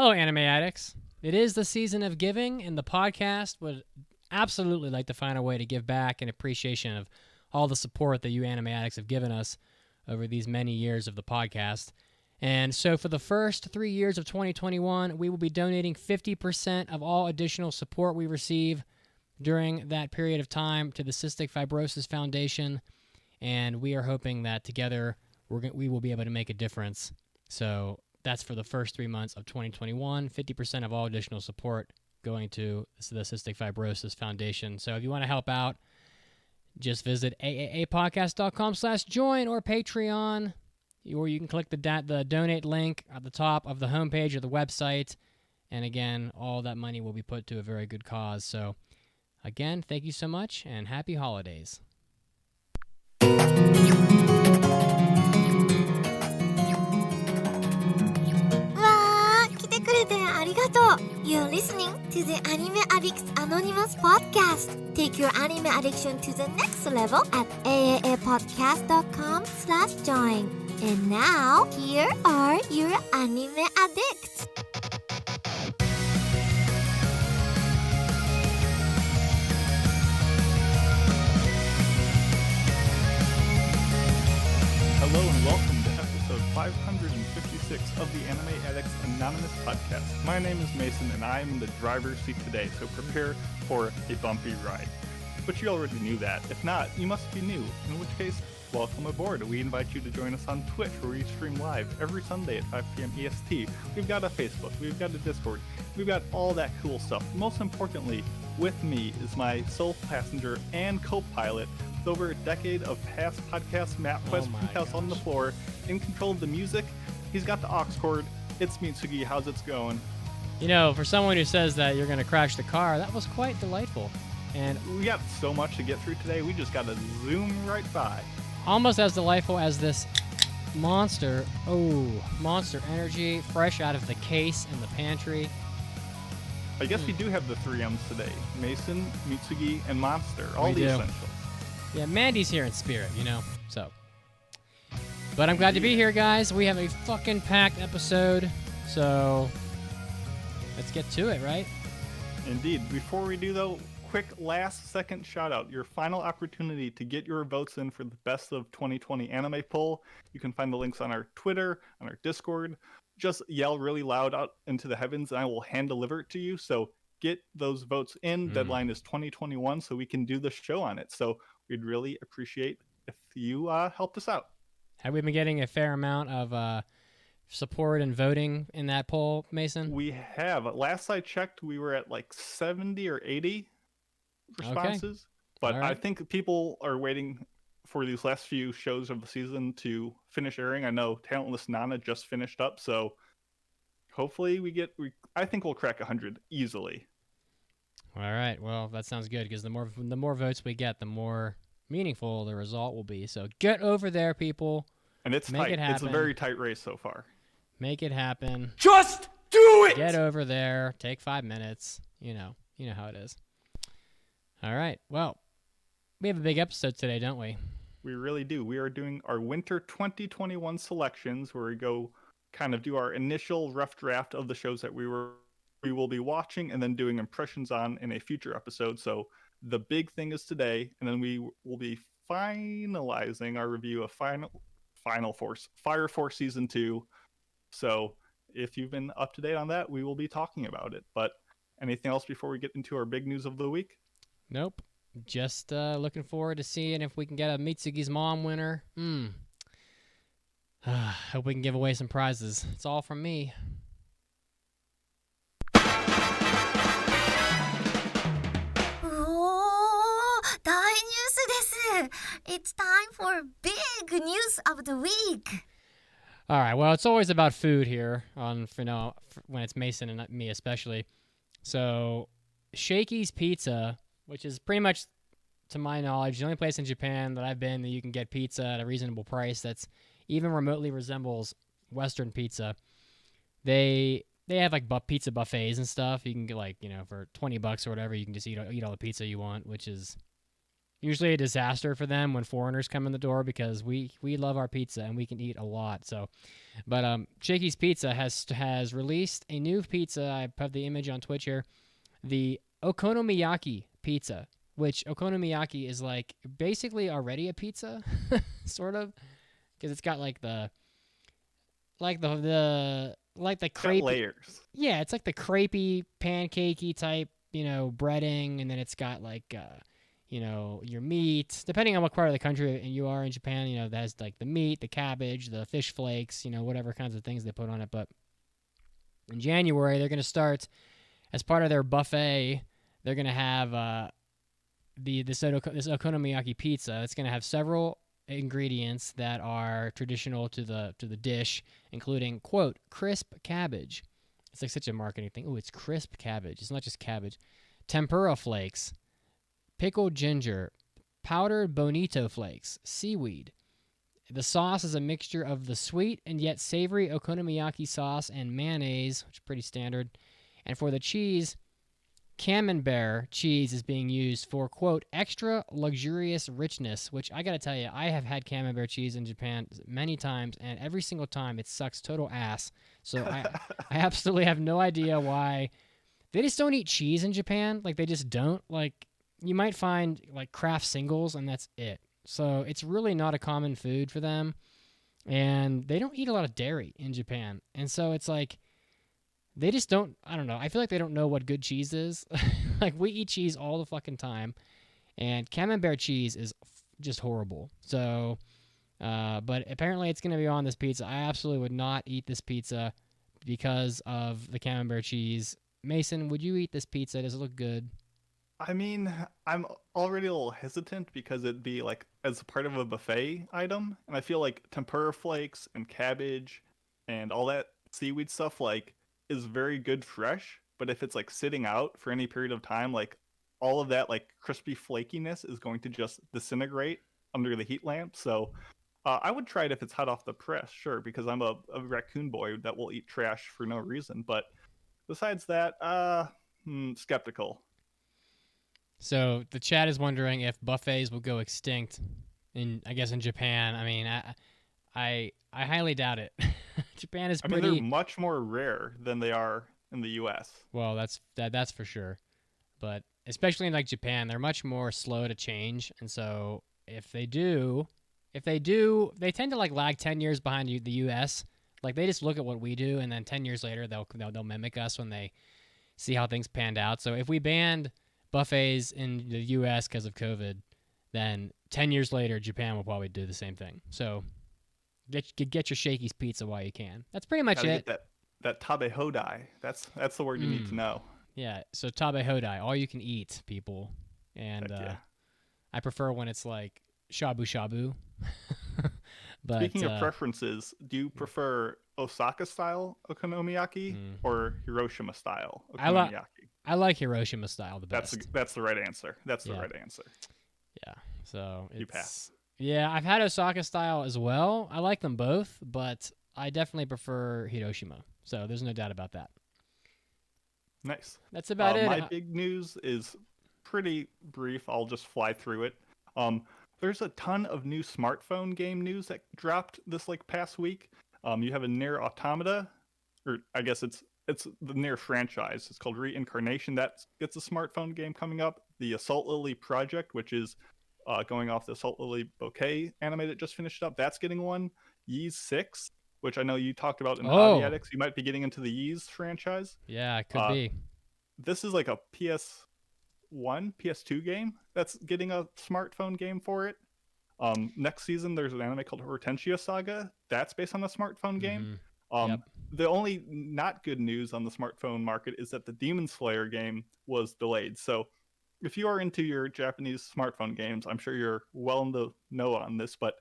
Hello, Anime Addicts. It is the season of giving, and the podcast would absolutely like to find a way to give back in appreciation of all the support that you Anime Addicts have given us over these many years of the podcast. And so for the first 3 years of 2021, we will be donating 50% of all additional support we receive during that period of time to the Cystic Fibrosis Foundation, and we are hoping that together we will be able to make a difference. So that's for the first 3 months of 2021, 50% of all additional support going to the Cystic Fibrosis Foundation. So if you want to help out, just visit aaapodcast.com/join or Patreon, or you can click the donate link at the top of the homepage of the website. And again, all that money will be put to a very good cause. So again, thank you so much and happy holidays. 来てくれてありがとう You're listening to the Anime Addicts Anonymous Podcast. Take your anime addiction to the next level at aaapodcast.com/join. And now, here are your anime addicts. Hello and welcome to episode 556 of the Anime Addicts Anonymous Podcast. My name is Mason and I am in the driver's seat today, so prepare for a bumpy ride. But you already knew that. If not, you must be new, in which case, welcome aboard. We invite you to join us on Twitch, where we stream live every Sunday at 5 p.m. EST. We've got a Facebook, we've got a Discord, we've got all that cool stuff. Most importantly, with me is my sole passenger and co-pilot with over a decade of past podcasts, MapQuest, House on the floor, in control of the music. He's got the aux cord. It's Mitsugi. How's it going? You know, for someone who says that you're going to crash the car, that was quite delightful. And we got so much to get through today, we just got to zoom right by. Almost as delightful as this Monster. Oh, Monster Energy, fresh out of the case in the pantry. I guess we do have the 3 M's today. Mason, Mitsugi, and Monster. All the essentials. Yeah, Mandy's here in spirit, you know, so. But I'm glad to be here, guys. We have a fucking packed episode, so let's get to it, right? Indeed. Before we do, though, quick last-second shout-out. Your final opportunity to get your votes in for the Best of 2020 Anime Poll. You can find the links on our Twitter, on our Discord. Just yell really loud out into the heavens, and I will hand-deliver it to you. So get those votes in. Deadline is 2021, so we can do the show on it. So we'd really appreciate if you helped us out. Have we been getting a fair amount of support and voting in that poll, Mason? We have. Last I checked, we were at like 70 or 80 responses. Okay. But right. I think people are waiting for these last few shows of the season to finish airing. I know Talentless Nana just finished up, so hopefully I think we'll crack 100 easily. All right. Well, that sounds good, because the more votes we get, the more meaningful the result will be. So get over there, people. And it's tight. It's a very tight race so far. Make it happen. Just do it! Get over there. Take 5 minutes. You know how it is. All right. Well, we have a big episode today, don't we? We really do. We are doing our winter 2021 selections, where we go kind of do our initial rough draft of the shows that we will be watching and then doing impressions on in a future episode. So the big thing is today, and then we will be finalizing our review of Fire Force Season 2. So if you've been up to date on that, we will be talking about it. But anything else before we get into our big news of the week? Nope. Just looking forward to seeing if we can get a Mitsugi's Mom winner. Hope we can give away some prizes. It's all from me. It's time for big news of the week. All right. Well, it's always about food here when it's Mason and me especially. So, Shakey's Pizza, which is pretty much, to my knowledge, the only place in Japan that I've been that you can get pizza at a reasonable price that's even remotely resembles Western pizza. They have like pizza buffets and stuff. You can get for $20 or whatever, you can just eat all the pizza you want, which is usually a disaster for them when foreigners come in the door because we love our pizza and we can eat a lot. So, but Shakey's Pizza has released a new pizza. I have the image on Twitch here, the Okonomiyaki pizza, which Okonomiyaki is like basically already a pizza, sort of, because it's got like the Got crepey. layers. Yeah, it's like the crepey, pancakey type, breading, and then it's got like your meat, depending on what part of the country you are in Japan, that has like the meat, the cabbage, the fish flakes, whatever kinds of things they put on it. But in January, they're going to start, as part of their buffet, they're going to have this okonomiyaki pizza. It's going to have several ingredients that are traditional to the dish, including, quote, crisp cabbage. It's like such a marketing thing. Oh, it's crisp cabbage. It's not just cabbage. Tempura flakes, pickled ginger, powdered bonito flakes, seaweed. The sauce is a mixture of the sweet and yet savory okonomiyaki sauce and mayonnaise, which is pretty standard. And for the cheese, Camembert cheese is being used for, quote, extra luxurious richness, which I got to tell you, I have had Camembert cheese in Japan many times, and every single time it sucks total ass. So I absolutely have no idea why. They just don't eat cheese in Japan. Like, they just don't. Like, you might find, like, Kraft singles, and that's it. So it's really not a common food for them. And they don't eat a lot of dairy in Japan. And so it's like, they just don't, I don't know. I feel like they don't know what good cheese is. Like, we eat cheese all the fucking time. And Camembert cheese is just horrible. So, but apparently it's going to be on this pizza. I absolutely would not eat this pizza because of the Camembert cheese. Mason, would you eat this pizza? Does it look good? I mean, I'm already a little hesitant because it'd be like as part of a buffet item, and I feel like tempura flakes and cabbage and all that seaweed stuff like is very good fresh, but if it's like sitting out for any period of time, like all of that like crispy flakiness is going to just disintegrate under the heat lamp. So I would try it if it's hot off the press, sure, because I'm a raccoon boy that will eat trash for no reason. But besides that, skeptical. So the chat is wondering if buffets will go extinct in Japan. I mean, I highly doubt it. Japan is pretty. I mean, they're much more rare than they are in the U.S. Well, that's for sure. But especially in like Japan, they're much more slow to change, and so if they do, they tend to like lag 10 years behind the U.S. Like, they just look at what we do, and then 10 years later they'll mimic us when they see how things panned out. So if we banned buffets in the U.S. because of COVID, then 10 years later Japan will probably do the same thing. So get your Shakey's Pizza while you can. That's pretty much it. Get that tabe hodai. That's the word you need to know. Yeah, so tabe hodai, all you can eat, people. And yeah. I prefer when it's like shabu shabu. But speaking of preferences, do you prefer Osaka style okonomiyaki or Hiroshima style okonomiyaki? I like Hiroshima style the best. That's the right answer. That's the right answer. Yeah. So you pass. Yeah, I've had Osaka style as well. I like them both, but I definitely prefer Hiroshima. So there's no doubt about that. Nice. That's about it. My big news is pretty brief. I'll just fly through it. There's a ton of new smartphone game news that dropped this like past week. You have a Nier Automata, or I guess it's the Nier franchise. It's called Reincarnation. That gets a smartphone game coming up. The Assault Lily project, which is going off the Assault Lily Bouquet anime that just finished up, that's getting one. Ys 6, which I know you talked about in Hobby Addicts. You might be getting into the Ys franchise. Yeah, it could be. This is like a PS1, PS2 game that's getting a smartphone game for it. Next season, there's an anime called Hortensia Saga. That's based on a smartphone game. The only not good news on the smartphone market is that the Demon Slayer game was delayed. So if you are into your Japanese smartphone games, I'm sure you're well in the know on this, but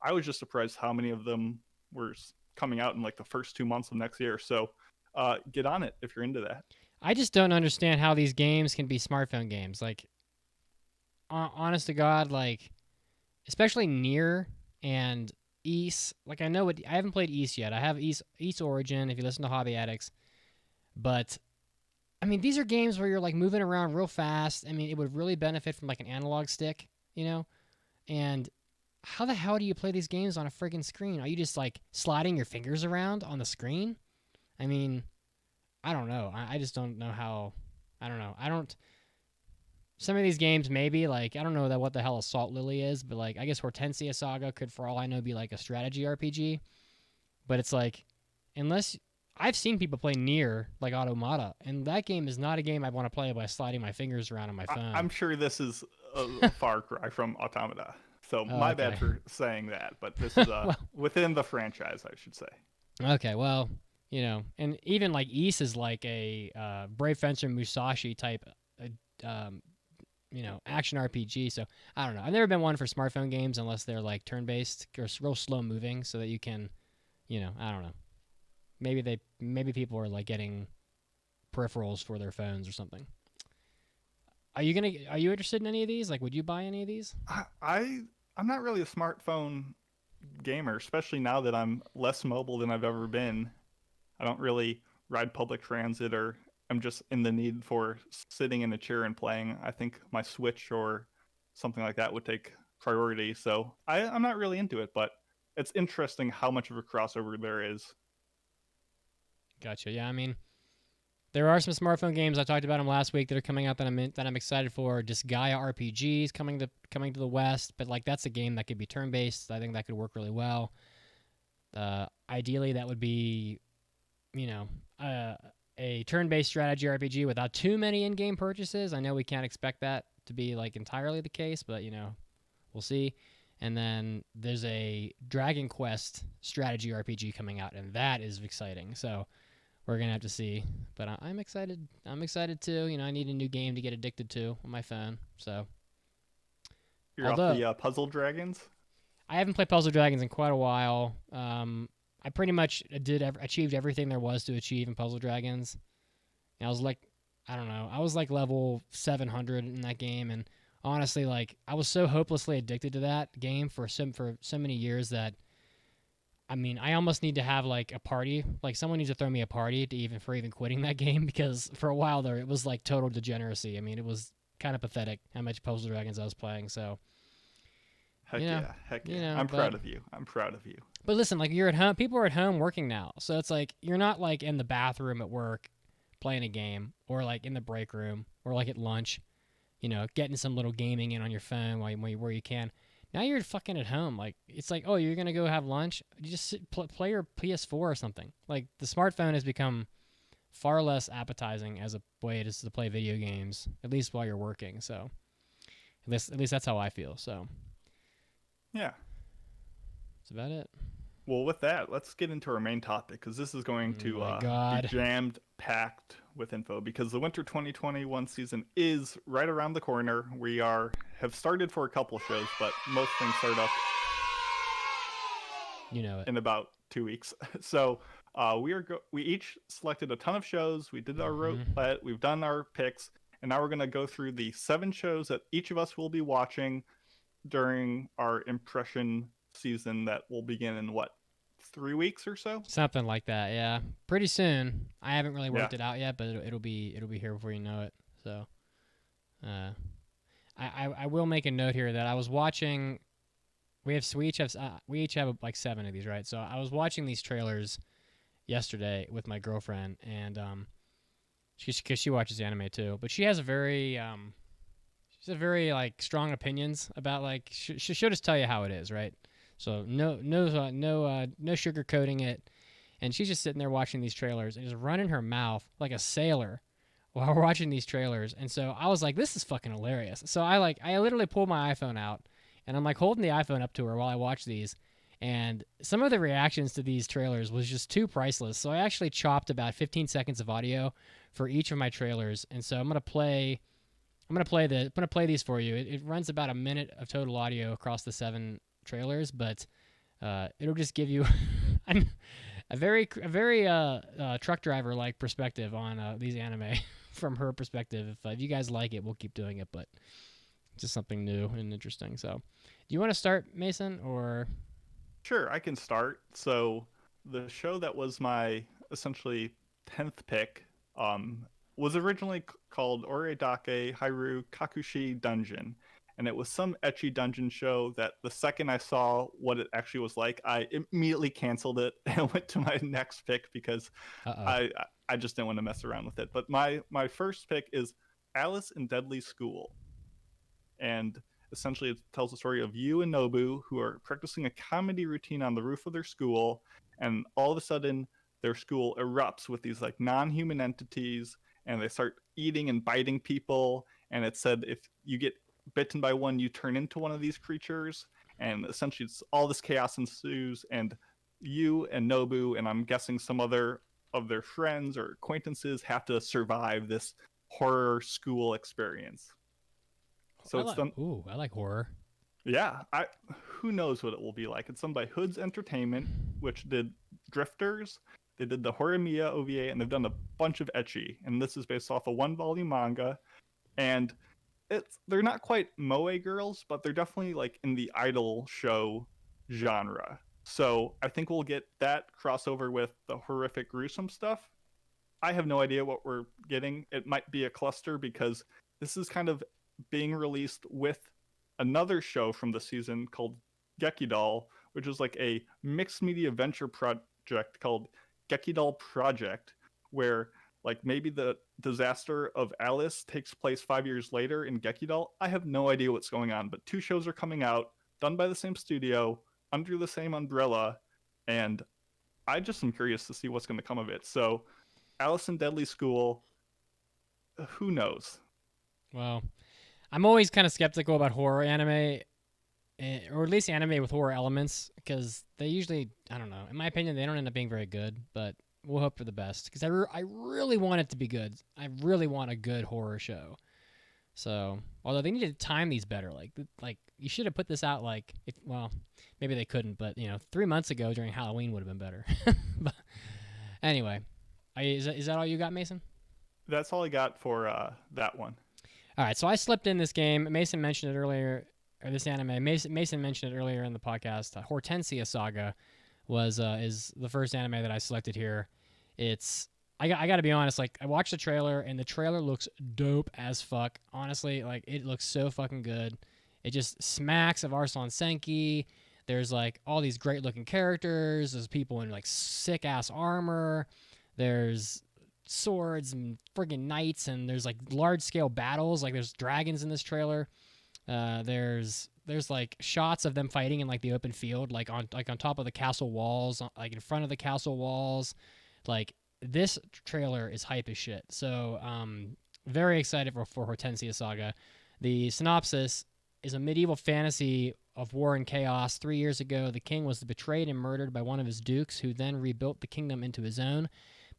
I was just surprised how many of them were coming out in like the first 2 months of next year. So get on it if you're into that. I just don't understand how these games can be smartphone games. Like, honest to God, like, especially Nier and Ys. Like, I haven't played Ys yet. I have Ys Origin, if you listen to Hobby Addicts. But, I mean, these are games where you're, like, moving around real fast. I mean, it would really benefit from, like, an analog stick, you know? And how the hell do you play these games on a friggin' screen? Are you just like sliding your fingers around on the screen? I mean, I don't know. I just don't know how. I don't know. I don't. Some of these games, maybe, like, I don't know what the hell Assault Lily is, but, like, I guess Hortensia Saga could, for all I know, be, like, a strategy RPG. But it's like, unless... I've seen people play Nier, like Automata, and that game is not a game I want to play by sliding my fingers around on my phone. I'm sure this is a far cry from Automata. So my bad for saying that, but this is well, within the franchise, I should say. Okay, well, you know, and even, like, Ys is like a Brave Fencer Musashi type action RPG. So I don't know. I've never been one for smartphone games unless they're like turn-based or real slow moving, so that you can, I don't know. Maybe people are like getting peripherals for their phones or something. Are you interested in any of these? Like, would you buy any of these? I'm not really a smartphone gamer, especially now that I'm less mobile than I've ever been. I don't really ride public transit, or I'm just in the need for sitting in a chair and playing. I think my Switch or something like that would take priority. So I'm not really into it, but it's interesting how much of a crossover there is. Gotcha. Yeah, I mean, there are some smartphone games I talked about them last week that are coming out that I'm excited for. Disgaea RPGs coming to the West, but like that's a game that could be turn-based. I think that could work really well. Ideally, that would be, a turn-based strategy RPG without too many in-game purchases. I know we can't expect that to be like entirely the case, but we'll see. And then there's a Dragon Quest strategy RPG coming out, and that is exciting. So we're gonna have to see, but I'm excited. I'm excited too. I need a new game to get addicted to on my phone. So you're off the Puzzle Dragons. I haven't played Puzzle Dragons in quite a while. I pretty much achieved everything there was to achieve in Puzzle Dragons. And I was like, I don't know, I was like level 700 in that game, and honestly, like I was so hopelessly addicted to that game for so many years that. I mean, I almost need to have like a party. Like someone needs to throw me a party to even quitting that game, because for a while there it was like total degeneracy. I mean, it was kind of pathetic how much Puzzle Dragons I was playing. So heck yeah. I'm proud of you. But listen, like you're at home. People are at home working now, so it's like you're not like in the bathroom at work playing a game, or like in the break room, or like at lunch, getting some little gaming in on your phone where you can. Now you're fucking at home. Like, it's like, oh, you're going to go have lunch? You just play your PS4 or something. Like, the smartphone has become far less appetizing as a way to play video games, at least while you're working. So, at least that's how I feel. So, yeah. That's about it. Well, with that, let's get into our main topic, because this is going to be jammed-packed with info, because the winter 2021 season is right around the corner. We have started for a couple shows, but most things start up in about 2 weeks. So we each selected a ton of shows. We did our roulette. We've done our picks, and now we're going to go through the 7 shows that each of us will be watching during our impression season that will begin in 3 weeks or so, something like that. Yeah, pretty soon. I haven't really worked it out yet, but it'll be here before you know it. So I will make a note here that I was watching. We each have like 7 of these, right? So I was watching these trailers yesterday with my girlfriend, and because she watches anime too, but she has a very like strong opinions about, like, she'll just tell you how it is, right? So no sugarcoating it, and she's just sitting there watching these trailers and just running her mouth like a sailor while we're watching these trailers. And so I was like, this is fucking hilarious. So I literally pulled my iPhone out, and I'm like holding the iPhone up to her while I watch these, and some of the reactions to these trailers was just too priceless. So I actually chopped about 15 seconds of audio for each of my trailers, and so I'm gonna play these for you. It runs about a minute of total audio across the 7 trailers, but it'll just give you a very truck driver like perspective on these anime from her perspective. If you guys like it, we'll keep doing it, but just something new and interesting. So, do you want to start, Mason, or? Sure, I can start. So the show that was my essentially 10th pick was originally called Oredake Haru Kakushi Dungeon, and it was some ecchi dungeon show that the second I saw what it actually was like, I immediately canceled it and went to my next pick because I just didn't want to mess around with it. But my first pick is Alice in Deadly School. And essentially it tells the story of Yu and Nobu, who are practicing a comedy routine on the roof of their school, and all of a sudden their school erupts with these like non-human entities, and they start eating and biting people. And it said if you get bitten by one, you turn into one of these creatures, and essentially it's all this chaos ensues, and Yu and Nobu, and I'm guessing some other of their friends or acquaintances, have to survive this horror school experience. So it's done. Ooh, I like horror. Yeah, who knows what it will be like. It's done by Hood's Entertainment, which did Drifters. They did the Horimiya OVA, and they've done a bunch of ecchi. And this is based off a 1-volume manga. And they're not quite moe girls, but they're definitely like in the idol show genre. So I think we'll get that crossover with the horrific, gruesome stuff. I have no idea what we're getting. It might be a cluster because this is kind of being released with another show from the season called Gekidol, which is like a mixed media venture project called Gekidol Project, where like maybe the disaster of Alice takes place 5 years later in Gekidol. I have no idea what's going on, but 2 shows are coming out, done by the same studio, under the same umbrella, and I just am curious to see what's going to come of it. So Alice in Deadly School, who knows? Well, I'm always kind of skeptical about horror anime, or at least anime with horror elements, because they usually, I don't know, in my opinion, they don't end up being very good, but we'll hope for the best, because I really want it to be good. I really want a good horror show. So, although they need to time these better, like you should have put this out well, maybe they couldn't, but 3 months ago during Halloween would have been better. But anyway, is that all you got, Mason? That's all I got for that one. All right, so I slipped in this game. Mason mentioned it earlier, or this anime. Mason mentioned it earlier in the podcast. Hortensia Saga is the first anime that I selected here. I got to be honest, like I watched the trailer, and the trailer looks dope as fuck. Honestly, like it looks so fucking good. It just smacks of Arslan Senki. There's like all these great looking characters. There's people in like sick ass armor. There's swords and friggin' knights, and there's like large scale battles. Like there's dragons in this trailer. There's like shots of them fighting in like the open field, like on top of the castle walls, like in front of the castle walls. Like this trailer is hype as shit. So very excited for Hortensia Saga. The synopsis is a medieval fantasy of war and chaos. 3 years ago, the king was betrayed and murdered by one of his dukes, who then rebuilt the kingdom into his own.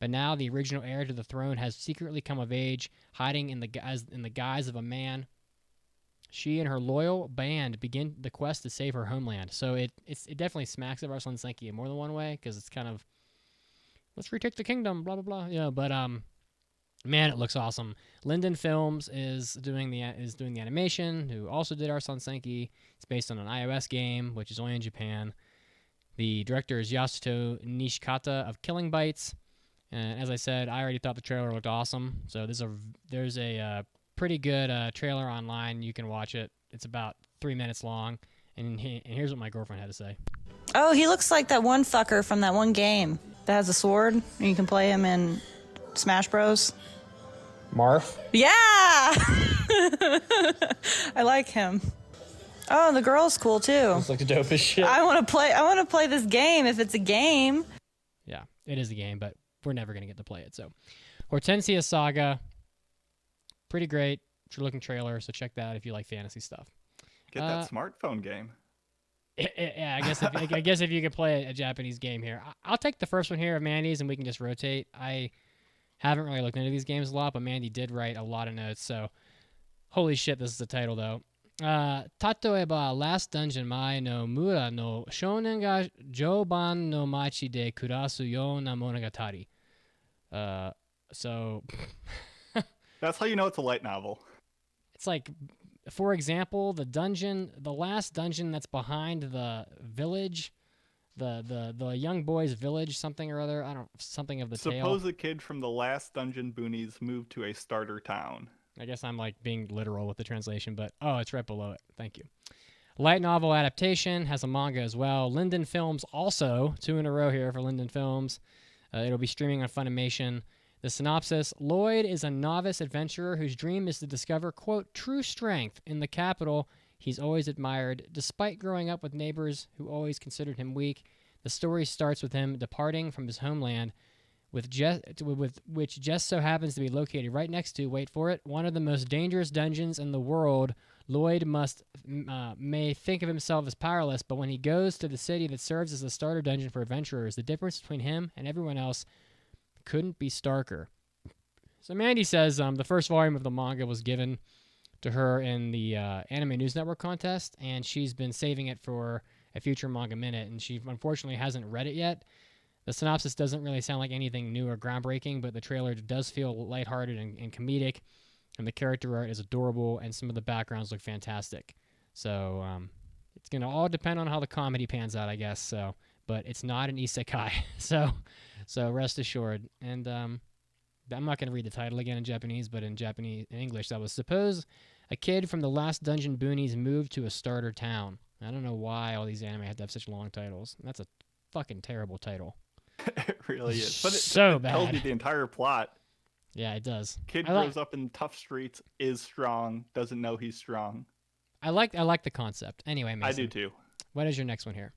But now the original heir to the throne has secretly come of age, hiding in the guise of a man. She and her loyal band begin the quest to save her homeland. So it definitely smacks of Arslan Senki in more than one way, because it's kind of, let's retake the kingdom, blah blah blah. But man, it looks awesome. Linden Films is doing the animation, who also did Arslan Senki. It's based on an iOS game, which is only in Japan. The director is Yasuto Nishikata of Killing Bites. And as I said, I already thought the trailer looked awesome. So there's a pretty good trailer online. You can watch it. It's about 3 minutes long. And here's what my girlfriend had to say. Oh, he looks like that one fucker from that one game that has a sword, and you can play him in Smash Bros. Marth? Yeah! I like him. Oh, the girl's cool too. Looks like the dopest shit. I want to play this game if it's a game. Yeah, it is a game, but we're never going to get to play it. So, Hortensia Saga, pretty great looking trailer, so check that out if you like fantasy stuff. Get that smartphone game. Yeah, I guess if you could play a Japanese game here. I'll take the first one here of Mandy's, and we can just rotate. I haven't really looked into these games a lot, but Mandy did write a lot of notes, so holy shit, this is the title, though. Tatoeba Last Dungeon Mai no Mura no Shonen ga Jouban no Machi de Kurasu yo na monogatari. So that's how you know it's a light novel. It's like, for example, the last dungeon that's behind the village, the young boy's village, something or other. I don't, something of the tale. Suppose a kid from the last dungeon boonies moved to a starter town. I guess I'm like being literal with the translation, but it's right below it. Thank you. Light novel adaptation, has a manga as well. Linden Films also, 2 in a row here for Linden Films. It'll be streaming on Funimation. The synopsis: Lloyd is a novice adventurer whose dream is to discover, quote, true strength in the capital he's always admired. Despite growing up with neighbors who always considered him weak, the story starts with him departing from his homeland, which just so happens to be located right next to, wait for it, one of the most dangerous dungeons in the world. Lloyd may think of himself as powerless, but when he goes to the city that serves as a starter dungeon for adventurers, the difference between him and everyone else couldn't be starker. So Mandy says the first volume of the manga was given to her in the Anime News Network contest, and she's been saving it for a future Manga Minute, and she unfortunately hasn't read it yet. The synopsis doesn't really sound like anything new or groundbreaking, but the trailer does feel lighthearted and comedic, and the character art is adorable, and some of the backgrounds look fantastic. So it's going to all depend on how the comedy pans out, I guess. So, but it's not an isekai, so rest assured. And I'm not going to read the title again in Japanese, but in English, that was: suppose a kid from the last dungeon boonies moved to a starter town. I don't know why all these anime have to have such long titles. That's a fucking terrible title. It really is. But So it tells bad. you the entire plot. Yeah, it does. Kid grows up in tough streets, is strong, doesn't know he's strong. I like the concept. Anyway, Mason, I do too. What is your next one here?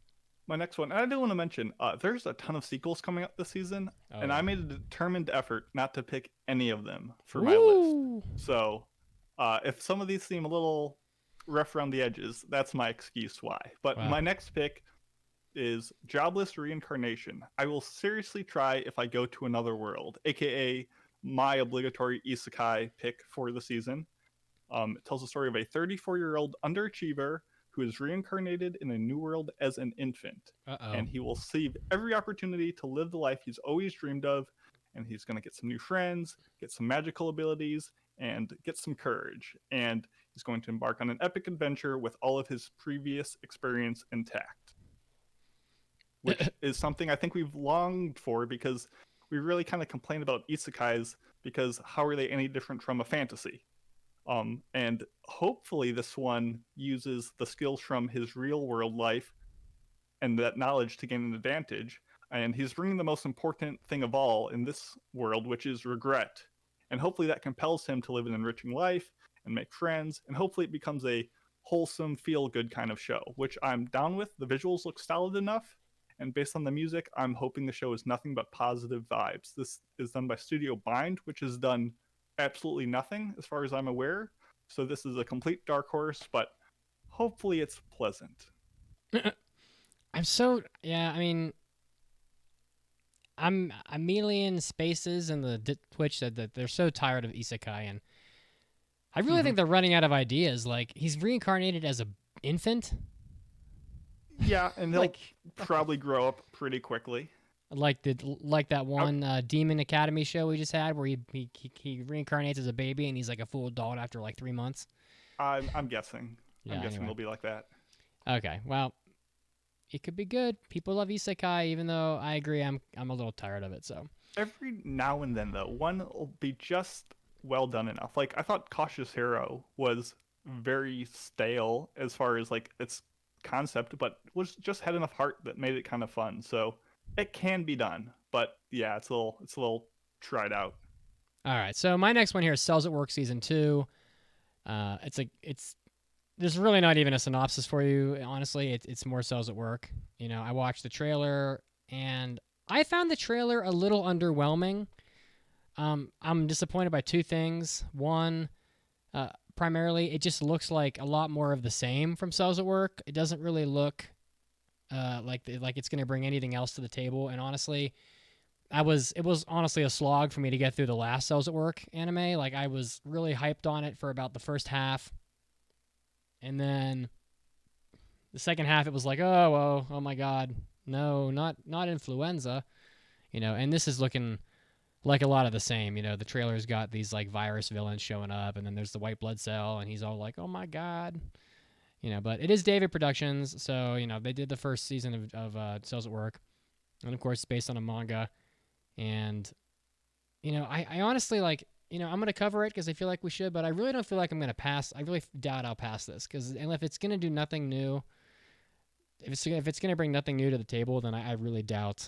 My next one, and I do want to mention, there's a ton of sequels coming up this season, and I made a determined effort not to pick any of them for my list. So if some of these seem a little rough around the edges, that's my excuse why. But my next pick is Jobless Reincarnation. I will seriously try if I go to another world, aka my obligatory isekai pick for the season. It tells the story of a 34-year-old underachiever who is reincarnated in a new world as an infant. And he will seize every opportunity to live the life he's always dreamed of, and he's going to get some new friends, get some magical abilities, and get some courage. And he's going to embark on an epic adventure with all of his previous experience intact, which is something I think we've longed for, because we really kind of complain about isekais because how are they any different from a fantasy? And hopefully this one uses the skills from his real world life and that knowledge to gain an advantage. And he's bringing the most important thing of all in this world, which is regret. And hopefully that compels him to live an enriching life and make friends. And hopefully it becomes a wholesome, feel-good kind of show, which I'm down with. The visuals look solid enough. And based on the music, I'm hoping the show is nothing but positive vibes. This is done by Studio Bind, which has done absolutely nothing as far as I'm aware. So this is a complete dark horse, but hopefully it's pleasant. I'm Emilian Spaces and the Twitch said that they're so tired of isekai, and I really think they're running out of ideas. Like, he's reincarnated as an infant. Yeah, and he'll probably grow up pretty quickly. Like that one Demon Academy show we just had, where he reincarnates as a baby and he's like a full adult after like 3 months. I'm guessing. Yeah, I'm guessing anyway. it'll be like that. Okay, well, it could be good. People love isekai, even though I agree I'm a little tired of it. So every now and then, though, one will be just well done enough. Like, I thought Cautious Hero was very stale as far as like its concept, but was just had enough heart that made it kind of fun. So it can be done, but yeah, it's a little tried out. All right, so my next one here is Cells at Work Season 2. There's really not even a synopsis for you, honestly. It's more Cells at Work. You know, I watched the trailer, and I found the trailer a little underwhelming. I'm disappointed by 2 things. One, primarily, it just looks like a lot more of the same from Cells at Work. It doesn't really look like it's going to bring anything else to the table. And honestly, it was honestly a slog for me to get through the last Cells at Work anime. Like, I was really hyped on it for about the first half, and then the second half it was like, oh my god, no, not influenza, you know. And this is looking like a lot of the same. You know, the trailer's got these like virus villains showing up, and then there's the white blood cell, and he's all like, oh my god. You know, but it is David Productions, so, you know, they did the first season of Cells at Work. And, of course, it's based on a manga. And, you know, I honestly, like, I'm going to cover it because I feel like we should, but I really don't feel like I'm going to pass. I really doubt I'll pass this because if it's going to do nothing new, if it's going to bring nothing new to the table, then I really doubt,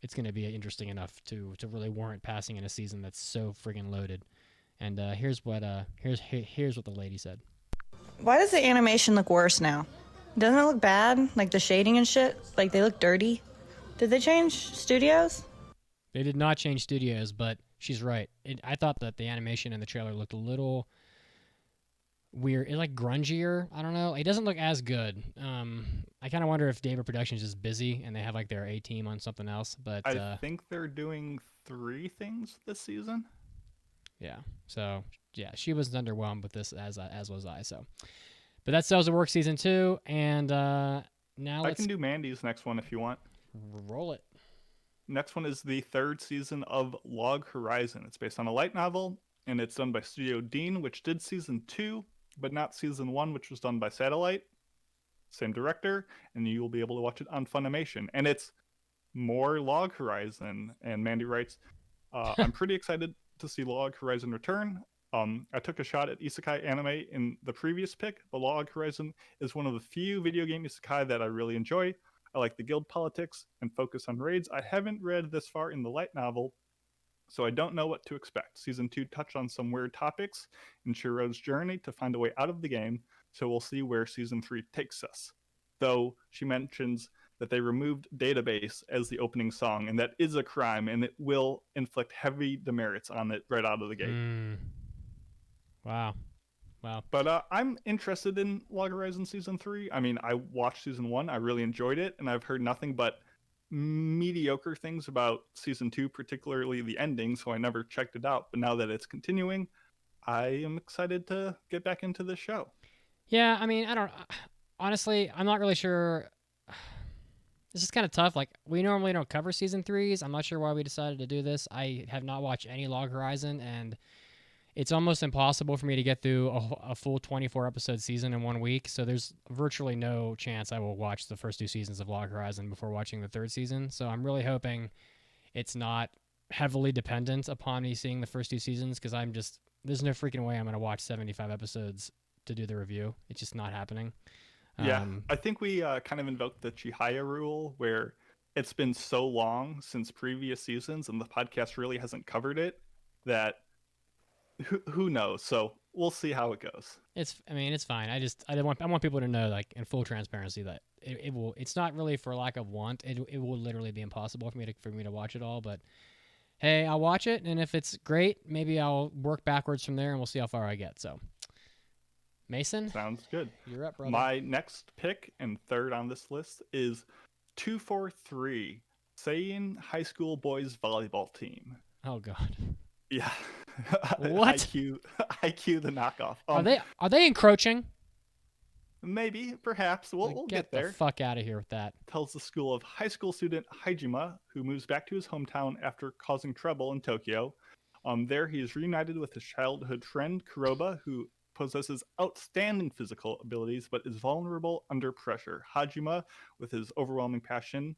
it's going to be interesting enough to really warrant passing in a season that's so friggin' loaded. And here's what the lady said. Why does the animation look worse now? Doesn't it look bad? Like the shading and shit? Like they look dirty? Did they change studios? They did not change studios, but she's right. I thought that the animation in the trailer looked a little weird. It's like grungier. I don't know. It doesn't look as good. I kind of wonder if David Productions is just busy and they have like their A team on something else. But I think they're doing 3 things this season. Yeah. So yeah, she was underwhelmed with this as was I. So, but that sells the work season 2, and now I can do Mandy's next one if you want. Roll it. Next one is the 3rd season of Log Horizon. It's based on a light novel, and it's done by Studio Dean, which did season 2, but not season 1, which was done by Satellite. Same director, and you will be able to watch it on Funimation. And it's more Log Horizon. And Mandy writes, I'm pretty excited to see Log Horizon return. I took a shot at isekai anime in the previous pick, but Log Horizon is one of the few video game isekai that I really enjoy. I like the guild politics and focus on raids. I haven't read this far in the light novel, so I don't know what to expect. Season 2 touched on some weird topics in Shiro's journey to find a way out of the game, so we'll see where Season 3 takes us. Though she mentions that they removed Database as the opening song, and that is a crime, and it will inflict heavy demerits on it right out of the gate. Wow. But I'm interested in Log Horizon Season 3. I mean, I watched Season 1. I really enjoyed it, and I've heard nothing but mediocre things about Season 2, particularly the ending, so I never checked it out. But now that it's continuing, I am excited to get back into this show. Yeah, I mean, honestly, I'm not really sure. This is kind of tough. Like, we normally don't cover Season 3s. I'm not sure why we decided to do this. I have not watched any Log Horizon, and it's almost impossible for me to get through a full 24-episode season in 1 week, so there's virtually no chance I will watch the first 2 seasons of Log Horizon before watching the 3rd season. So I'm really hoping it's not heavily dependent upon me seeing the first 2 seasons, because there's no freaking way I'm going to watch 75 episodes to do the review. It's just not happening. Yeah, I think we kind of invoked the Chihaya rule, where it's been so long since previous seasons and the podcast really hasn't covered it that who knows? So we'll see how it goes. It's fine. I want people to know, like, in full transparency, that it will. It's not really for lack of want. It will literally be impossible for me to watch it all. But hey, I'll watch it, and if it's great, maybe I'll work backwards from there, and we'll see how far I get. So, Mason, sounds good. You're up, brother. My next pick and 3rd on this list is 243 Seiin High School Boys Volleyball Team. Oh God. Yeah. What? IQ the knockoff. Are they encroaching? Maybe, perhaps. We'll get there. Get the fuck out of here with that. Tells the school of high school student Hajima, who moves back to his hometown after causing trouble in Tokyo. There he is reunited with his childhood friend Kuroba, who possesses outstanding physical abilities but is vulnerable under pressure. Hajima, with his overwhelming passion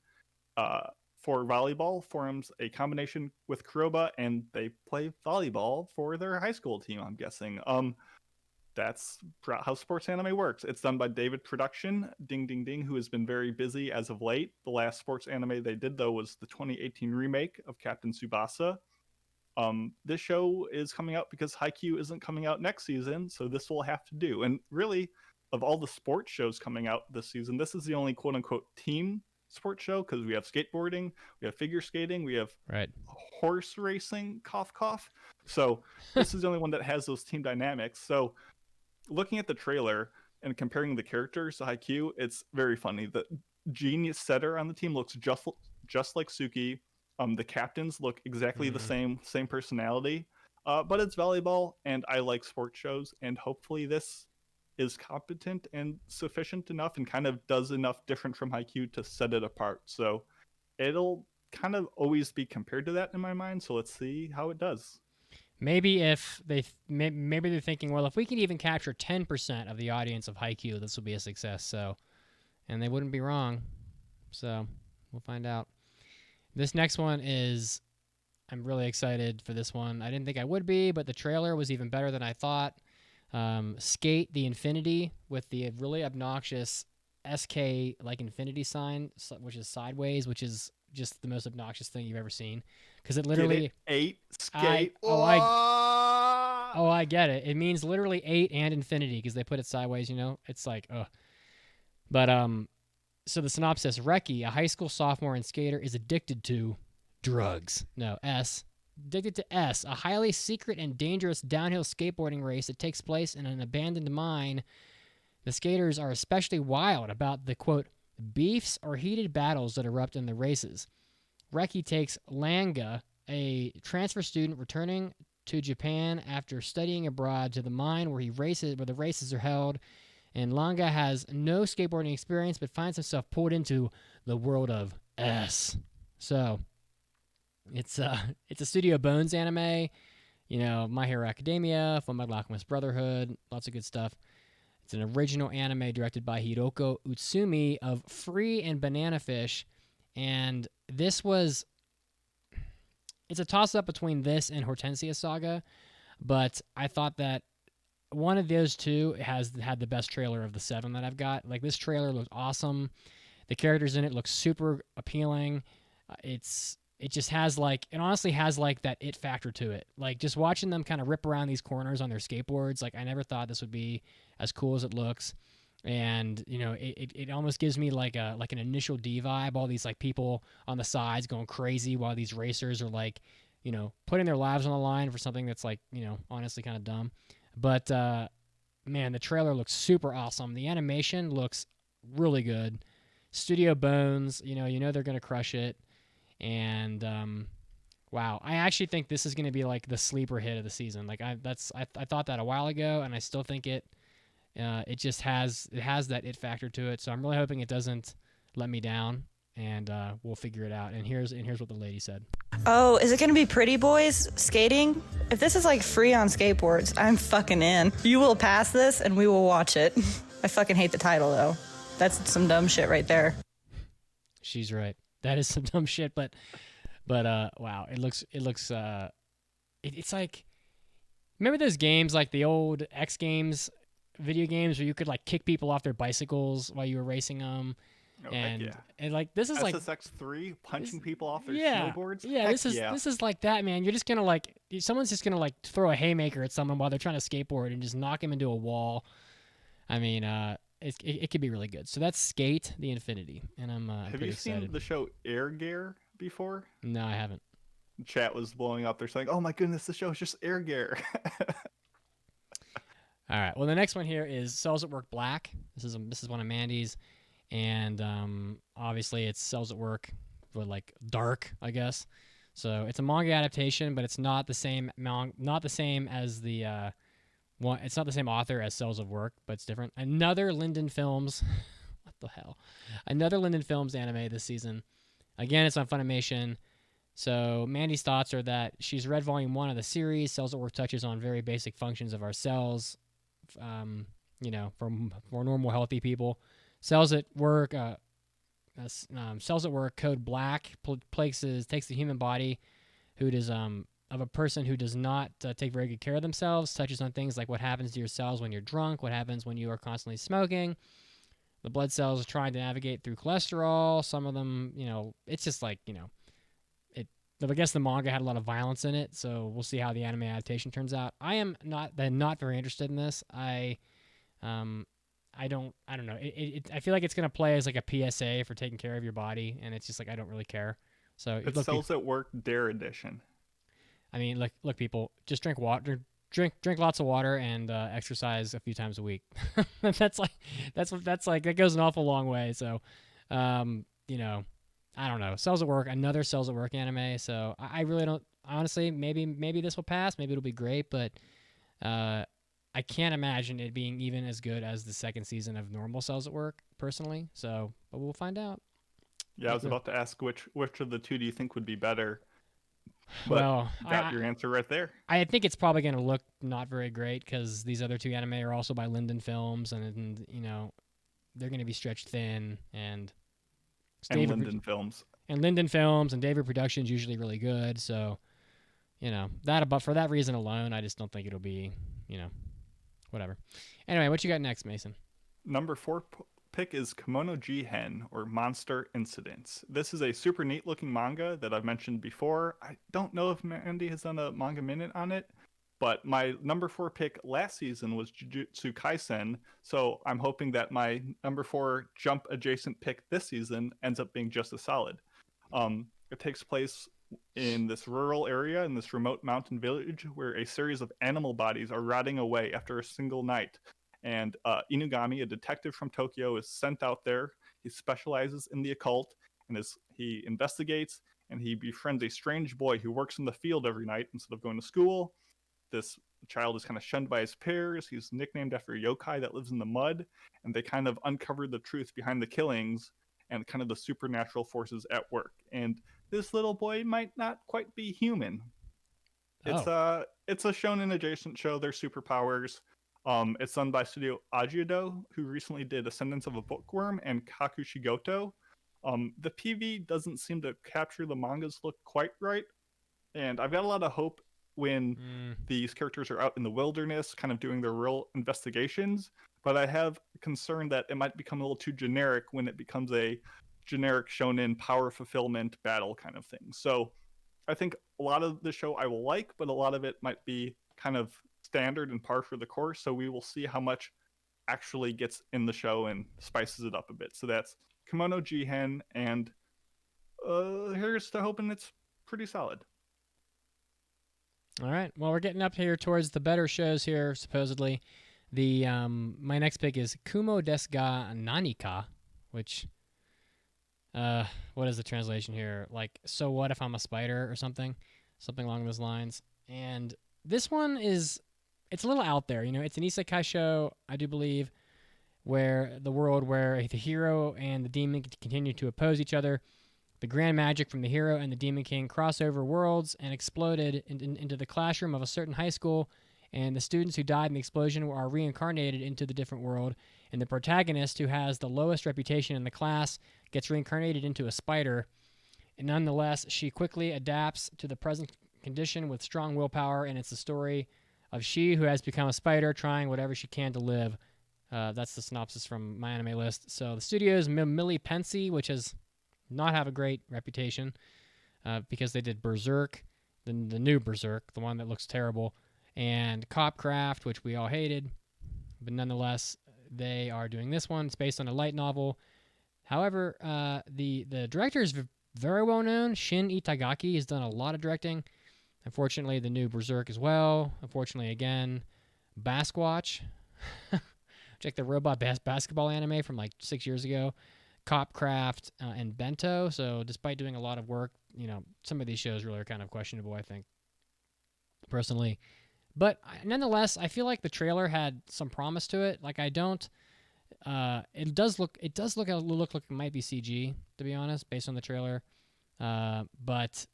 for volleyball, forms a combination with Kuroba, and they play volleyball for their high school team, I'm guessing. That's how sports anime works. It's done by David Production, ding ding ding, who has been very busy as of late. The last sports anime they did, though, was the 2018 remake of Captain Tsubasa. This show is coming out because Haikyuu isn't coming out next season, so this will have to do. And really, of all the sports shows coming out this season, this is the only quote-unquote team sports show, because we have skateboarding, we have figure skating, we have horse racing, cough cough. So this is the only one that has those team dynamics. So looking at the trailer and comparing the characters to Haikyuu, it's very funny. The genius setter on the team looks just like Suki. The captains look exactly the same personality. But it's volleyball, and I like sports shows, and hopefully this is competent and sufficient enough and kind of does enough different from Haikyuu to set it apart. So it'll kind of always be compared to that in my mind. So let's see how it does. Maybe maybe they're thinking, well, if we can even capture 10% of the audience of Haikyuu, this will be a success. So, and they wouldn't be wrong. So we'll find out. This next one is I'm really excited for this one. I didn't think I would be, but the trailer was even better than I thought. Skate the Infinity with the really obnoxious SK like infinity sign, which is sideways, which is just the most obnoxious thing you've ever seen. Because it literally 8 skate. I get it. It means literally 8 and infinity because they put it sideways. It's like ugh. But so the synopsis: Reki, a high school sophomore and skater, is addicted to drugs. No, S. Addicted to S, a highly secret and dangerous downhill skateboarding race that takes place in an abandoned mine. The skaters are especially wild about the, quote, beefs or heated battles that erupt in the races. Reki takes Langa, a transfer student returning to Japan after studying abroad, to the mine where the races are held. And Langa has no skateboarding experience but finds himself pulled into the world of S. So it's a Studio Bones anime, My Hero Academia, Fullmetal Alchemist Brotherhood, lots of good stuff. It's an original anime directed by Hiroko Utsumi of Free and Banana Fish, and it's a toss-up between this and Hortensia Saga, but I thought that one of those two had the best trailer of the 7 that I've got. Like, this trailer looked awesome. The characters in it look super appealing. It just has it honestly has that it factor to it. Like, just watching them kind of rip around these corners on their skateboards, like, I never thought this would be as cool as it looks. And, it almost gives me like an Initial D vibe, all these people on the sides going crazy while these racers are putting their lives on the line for something that's honestly kind of dumb. But man, the trailer looks super awesome. The animation looks really good. Studio Bones, they're going to crush it. And wow, I actually think this is going to be the sleeper hit of the season. I thought that a while ago, and I still think it has that it factor to it. So I'm really hoping it doesn't let me down, and we'll figure it out. And here's what the lady said. Oh, is it going to be pretty boys skating? If this is free on skateboards, I'm fucking in. You will pass this and we will watch it. I fucking hate the title though. That's some dumb shit right there. She's right. That is some dumb shit, but wow, it looks it's like, remember those games, like the old X Games video games where you could kick people off their bicycles while you were racing them. Oh, and yeah. And this is SSX3 punching people off their snowboards. Yeah, this is like that, man. You're just gonna someone's just gonna throw a haymaker at someone while they're trying to skateboard and just knock him into a wall. I mean, it could be really good. So that's Skate the Infinity, and I'm Have pretty you excited. seen the show Air Gear before? No, I haven't. Chat was blowing up. They're saying, "Oh my goodness, the show is just Air Gear." All right. Well, the next one here is Cells at Work Black. This is one of Mandy's, and obviously it's Cells at Work, but dark, I guess. So it's a manga adaptation, but it's not the same as the one. It's not the same author as Cells of Work, but it's different. Another Linden Films. What the hell? Another Linden Films anime this season. Again, it's on Funimation. So Mandy's thoughts are that she's read volume 1 of the series. Cells at Work touches on very basic functions of our cells, for normal healthy people. Cells at Work, Code Black takes the human body, of a person who does not take very good care of themselves. Touches on things like what happens to your cells when you're drunk, what happens when you are constantly smoking. The blood cells are trying to navigate through cholesterol. Some of them, it's just I guess the manga had a lot of violence in it, so we'll see how the anime adaptation turns out. I am not very interested in this. I don't know. I feel like it's gonna play as a PSA for taking care of your body, and it's just I don't really care. So it Cells at Work Dare Edition. I mean, look, people, just drink water, drink lots of water, and exercise a few times a week. That goes an awful long way. So, I don't know. Cells at Work, another Cells at Work anime. So I really don't. Honestly, maybe this will pass. Maybe it'll be great, but I can't imagine it being even as good as the second season of normal Cells at Work, personally. So, but we'll find out. Yeah, I was about to ask which of the two do you think would be better. But well, got your answer right there. I think it's probably going to look not very great because these other two anime are also by Linden Films, and they're going to be stretched thin, and Linden Films. And Linden Films and David Productions usually really good. So But for that reason alone, I just don't think it'll be, whatever. Anyway, what you got next, Mason? Number 4 pick is Kimono Jihen, or Monster Incidents. This is a super neat looking manga that I've mentioned before. I don't know if Mandy has done a manga minute on it, but my number 4 pick last season was Jujutsu Kaisen, so I'm hoping that my number 4 jump adjacent pick this season ends up being just as solid. It takes place in this rural area, in this remote mountain village, where a series of animal bodies are rotting away after a single night. And Inugami, a detective from Tokyo, is sent out there. He specializes in the occult, and he investigates, and he befriends a strange boy who works in the field every night instead of going to school. This child is kind of shunned by his peers. He's nicknamed after a yokai that lives in the mud, and they kind of uncover the truth behind the killings and kind of the supernatural forces at work. And this little boy might not quite be human. It's a shonen adjacent show. They're superpowers. It's done by Studio Ajiado, who recently did Ascendance of a Bookworm and Kakushigoto. The PV doesn't seem to capture the manga's look quite right, and I've got a lot of hope when these characters are out in the wilderness, kind of doing their real investigations, but I have concern that it might become a little too generic when it becomes a generic shonen power fulfillment battle kind of thing. So I think a lot of the show I will like, but a lot of it might be kind of standard and par for the course, so we will see how much actually gets in the show and spices it up a bit. So that's Kimono Jihen, and here's to hoping it's pretty solid. All right. Well, we're getting up here towards the better shows here, supposedly. The my next pick is Kumo desu ga Nanika, which what is the translation here? Like, so what if I'm a spider or something along those lines. And this one it's a little out there. It's an isekai show, I do believe, where the world where the hero and the demon continue to oppose each other. The grand magic from the hero and the Demon King cross over worlds and exploded into the classroom of a certain high school, and the students who died in the explosion are reincarnated into the different world, and the protagonist, who has the lowest reputation in the class, gets reincarnated into a spider, and nonetheless, she quickly adapts to the present condition with strong willpower, and it's the story of she who has become a spider trying whatever she can to live. That's the synopsis from my anime list. So the studio is Millie Pensy, which has not have a great reputation because they did Berserk, the new Berserk, the one that looks terrible, and Copcraft, which we all hated, but nonetheless they are doing this one. It's based on a light novel. However, the director is very well known. Shin Itagaki has done a lot of directing. Unfortunately, the new Berserk as well. Unfortunately, again, Basquatch, like the robot basketball anime from like 6 years ago. Copcraft and Bento. So despite doing a lot of work, some of these shows really are kind of questionable, I think, personally. But nonetheless, I feel like the trailer had some promise to it. Like, I don't. It does look like it might be CG, to be honest, based on the trailer. But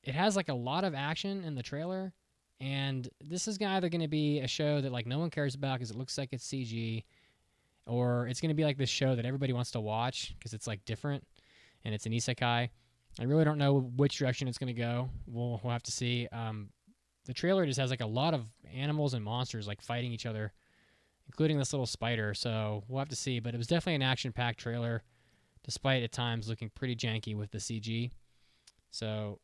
it has like a lot of action in the trailer, and this is either going to be a show that like no one cares about because it looks like it's CG, or it's going to be like this show that everybody wants to watch because it's like different and it's an isekai. I really don't know which direction it's going to go. We'll have to see. The trailer just has like a lot of animals and monsters like fighting each other, including this little spider. So we'll have to see. But it was definitely an action-packed trailer, despite at times looking pretty janky with the CG. So,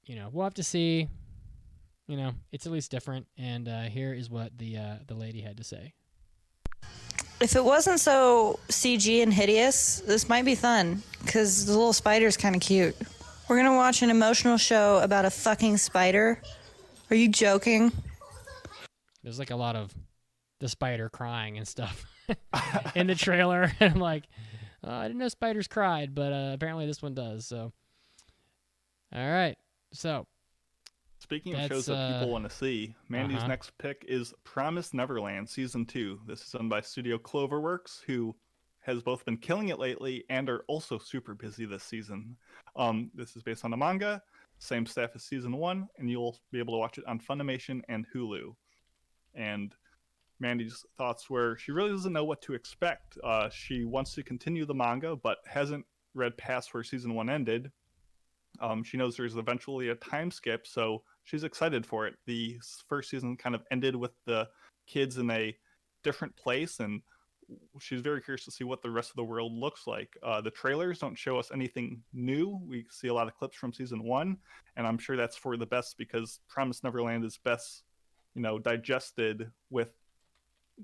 we'll have to see. It's at least different. And here is what the lady had to say. If it wasn't so CG and hideous, this might be fun, because the little spider's kind of cute. We're going to watch an emotional show about a fucking spider? Are you joking? There's like a lot of the spider crying and stuff in the trailer. And I'm like, I didn't know spiders cried, but apparently this one does. So, all right. So, speaking of shows that people want to see, Mandy's next pick is Promised Neverland Season 2. This is done by Studio Cloverworks, who has both been killing it lately and are also super busy this season. This is based on a manga, same staff as Season 1, and you'll be able to watch it on Funimation and Hulu. And Mandy's thoughts were she really doesn't know what to expect. She wants to continue the manga, but hasn't read past where Season 1 ended. She knows there's eventually a time skip, so she's excited for it. The first season kind of ended with the kids in a different place, and she's very curious to see what the rest of the world looks like. The trailers don't show us anything new. We see a lot of clips from season one, and I'm sure that's for the best because Promised Neverland is best, digested with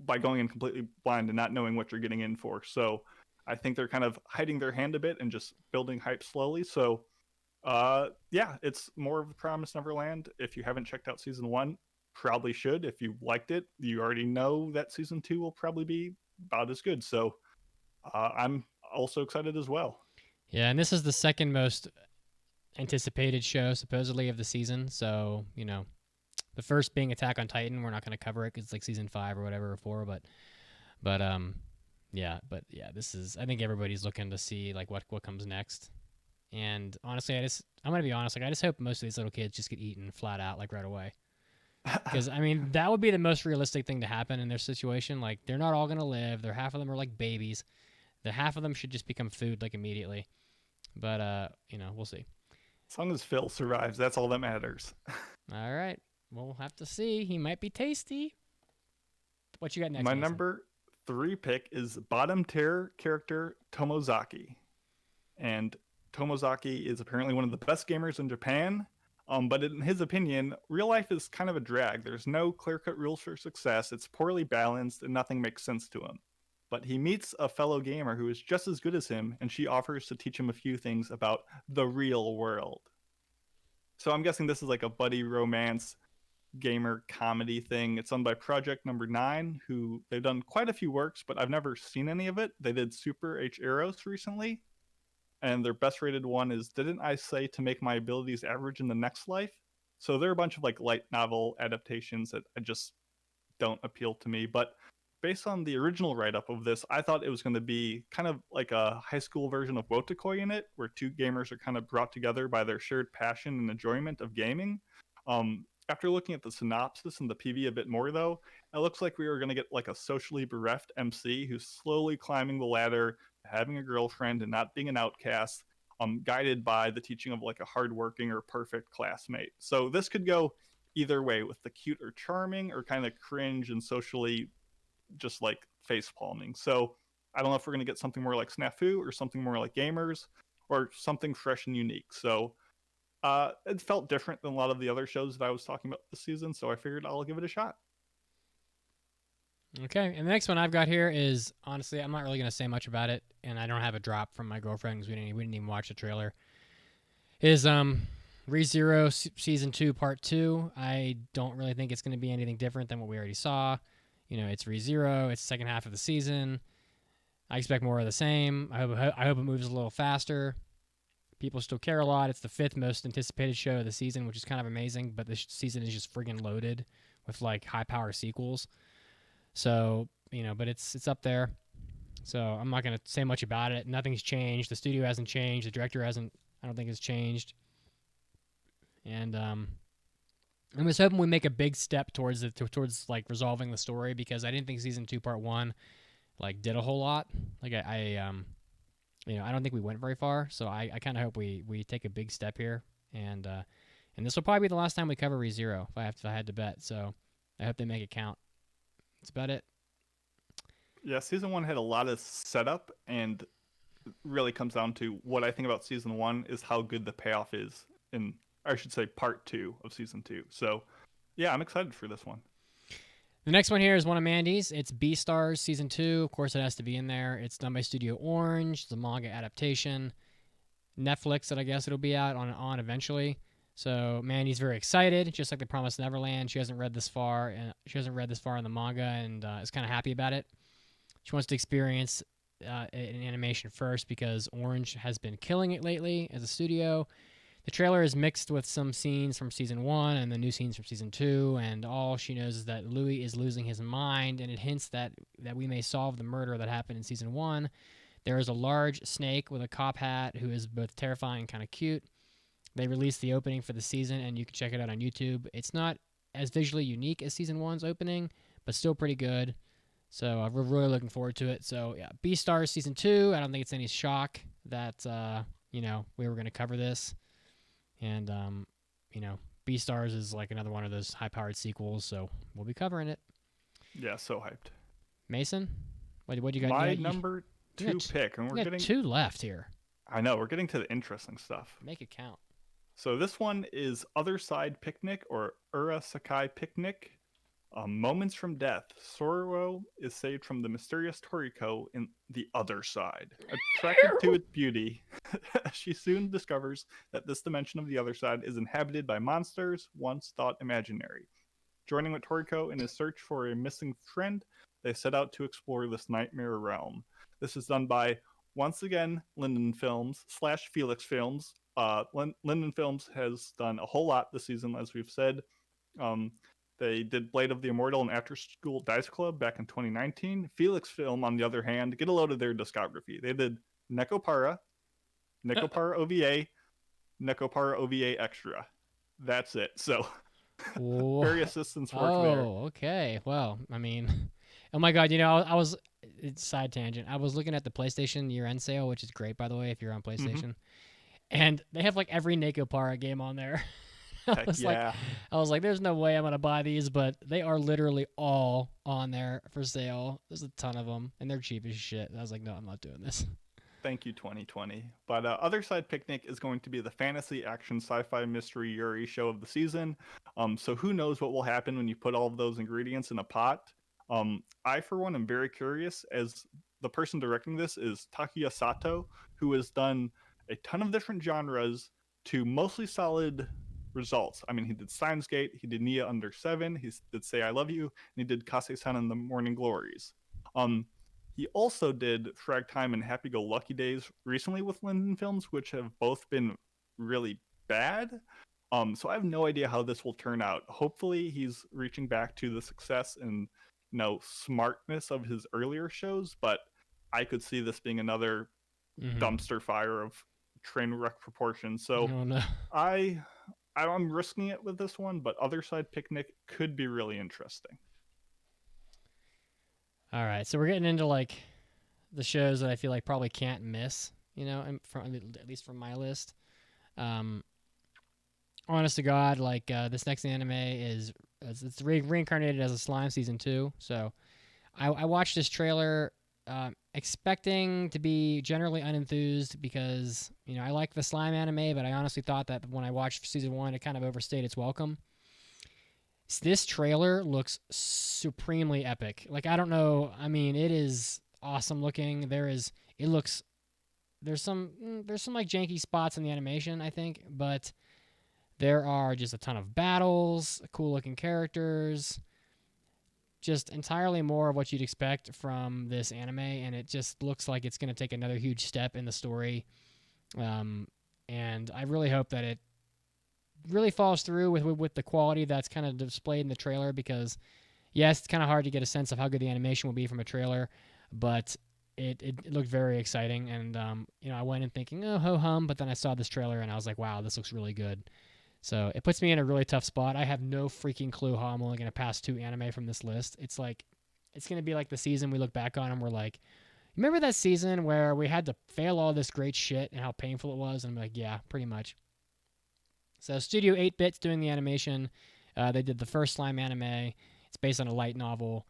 by going in completely blind and not knowing what you're getting in for. So I think they're kind of hiding their hand a bit and just building hype slowly. So yeah, it's more of the Promised Neverland. If you haven't checked out season one, probably should. If you liked it, you already know that season two will probably be about as good. So I'm also excited as well. Yeah, and this is the second most anticipated show supposedly of the season. So the first being Attack on Titan. We're not going to cover it because it's like season 5 or whatever, or 4. But this is. I think everybody's looking to see like what comes next. And honestly, I'm gonna be honest. Like, I just hope most of these little kids just get eaten flat out, like right away. Because I mean, that would be the most realistic thing to happen in their situation. Like, they're not all gonna live. Half of them are like babies. The half of them should just become food like immediately. But we'll see. As long as Phil survives, that's all that matters. All right, we'll have to see. He might be tasty. What you got next? My Mason? number 3 pick is bottom tier character Tomozaki, and Tomozaki is apparently one of the best gamers in Japan. But in his opinion, real life is kind of a drag. There's no clear-cut rules for success. It's poorly balanced, and nothing makes sense to him. But he meets a fellow gamer who is just as good as him, and she offers to teach him a few things about the real world. So I'm guessing this is like a buddy romance gamer comedy thing. It's done by Project Number 9, who they've done quite a few works, but I've never seen any of it. They did Super H Eros recently, and their best rated one is Didn't I Say to Make My Abilities Average in the Next Life? So they're a bunch of like light novel adaptations that I just don't appeal to me. But based on the original write-up of this, I thought it was going to be kind of like a high school version of Wotakoi in it, where two gamers are kind of brought together by their shared passion and enjoyment of gaming. After looking at the synopsis and the PV a bit more, though, it looks like we are going to get like a socially bereft MC who's slowly climbing the ladder, having a girlfriend and not being an outcast, guided by the teaching of like a hardworking or perfect classmate. So this could go either way, with the cute or charming, or kind of cringe and socially just like face palming. So I don't know if we're going to get something more like Snafu or something more like Gamers or something fresh and unique. So it felt different than a lot of the other shows that I was talking about this season, so I figured I'll give it a shot. Okay, and the next one I've got here is, honestly, I'm not really going to say much about it, and I don't have a drop from my girlfriend because we didn't even watch the trailer. Is ReZero Season 2 Part 2. I don't really think it's going to be anything different than what we already saw. It's ReZero. It's the second half of the season. I expect more of the same. I hope it moves a little faster. People still care a lot. It's the 5th most anticipated show of the season, which is kind of amazing, but this season is just friggin' loaded with like high-power sequels. So, but it's up there. So I'm not going to say much about it. Nothing's changed. The studio hasn't changed. The director I don't think has changed. And I'm just hoping we make a big step towards like resolving the story, because I didn't think season 2 part 1 like did a whole lot. Like I don't think we went very far. So I kind of hope we take a big step here, and this will probably be the last time we cover ReZero if I had to bet. So I hope they make it count. That's about it. Yeah, season 1 had a lot of setup, and really comes down to what I think about season 1 is how good the payoff is in, I should say, part 2 of season 2. So yeah, I'm excited for this one. The next one here is one of Mandy's. It's Beastars Season 2. Of course, it has to be in there. It's done by Studio Orange. It's a manga adaptation. Netflix, that I guess it'll be out on eventually. So Mandy's very excited, just like The Promised Neverland. She hasn't read this far in the manga, and is kind of happy about it. She wants to experience an animation first, because Orange has been killing it lately as a studio. The trailer is mixed with some scenes from Season 1 and the new scenes from Season 2, and all she knows is that Louis is losing his mind, and it hints that we may solve the murder that happened in Season 1. There is a large snake with a cop hat who is both terrifying and kind of cute. They released the opening for the season, and you can check it out on YouTube. It's not as visually unique as Season 1's opening, but still pretty good. So we're really looking forward to it. So yeah, Beastars Season 2. I don't think it's any shock that we were going to cover this. And Beastars is like another one of those high-powered sequels, so we'll be covering it. Yeah, so hyped. Mason, what you got? My number two pick, and we got 2 left here. I know, we're getting to the interesting stuff. Make it count. So this one is Other Side Picnic, or Urasakai Picnic. Moments from death. Sororo is saved from the mysterious Toriko in the other side. Attracted to its beauty, she soon discovers that this dimension of the other side is inhabited by monsters once thought imaginary. Joining with Toriko in his search for a missing friend, they set out to explore this nightmare realm. This is done by, once again, Linden Films / Felix Films. Linden Films has done a whole lot this season, as we've said. They did Blade of the Immortal and After School Dice Club back in 2019. Felix Film, on the other hand, get a load of their discography. They did Nekopara OVA, Nekopara OVA Extra. That's it. So, very assistance work there. Oh, okay. Well, I mean, oh my God, I was, side tangent. I was looking at the PlayStation year-end sale, which is great, by the way, if you're on PlayStation. And they have like every Nekopara game on there. I was like, there's no way I'm going to buy these, but they are literally all on there for sale. There's a ton of them, and they're cheap as shit. And I was like, no, I'm not doing this. Thank you, 2020. But Other Side Picnic is going to be the fantasy, action, sci-fi, mystery, Yuri show of the season. So who knows what will happen when you put all of those ingredients in a pot. I, for one, am very curious, as the person directing this is Takuya Sato, who has done a ton of different genres to mostly solid results. I mean, he did Steins Gate, he did Nia Under 7, he did Say I Love You, and he did Kase-san and the Morning Glories. He also did Frag Time and Happy Go Lucky Days recently with Linden Films, which have both been really bad. So I have no idea how this will turn out. Hopefully he's reaching back to the success and smartness of his earlier shows, but I could see this being another dumpster fire of train wreck proportions. So I'm risking it with this one, but Other Side Picnic could be really interesting. All right, so we're getting into like the shows that I feel like probably can't miss, and at least from my list. Honest to God, like this next anime it's reincarnated as a slime season 2. So I watched this trailer expecting to be generally unenthused because I like the slime anime, but I honestly thought that when I watched season 1, it kind of overstayed its welcome. This trailer looks supremely epic. Like, I don't know. I mean, it is awesome looking. There's some like janky spots in the animation, I think, but there are just a ton of battles, cool looking characters, just entirely more of what you'd expect from this anime, and it just looks like it's going to take another huge step in the story. And I really hope that it really falls through with the quality that's kind of displayed in the trailer, because yes, it's kind of hard to get a sense of how good the animation will be from a trailer, but it looked very exciting. And I went in thinking, oh, ho hum, but then I saw this trailer and I was like, wow, this looks really good. So it puts me in a really tough spot. I have no freaking clue how I'm only going to pass 2 anime from this list. It's like, it's going to be like the season we look back on and we're like, remember that season where we had to fail all this great shit and how painful it was? And I'm like, yeah, pretty much. So Studio 8-Bit's doing the animation. They did the first Slime anime. It's based on a light novel.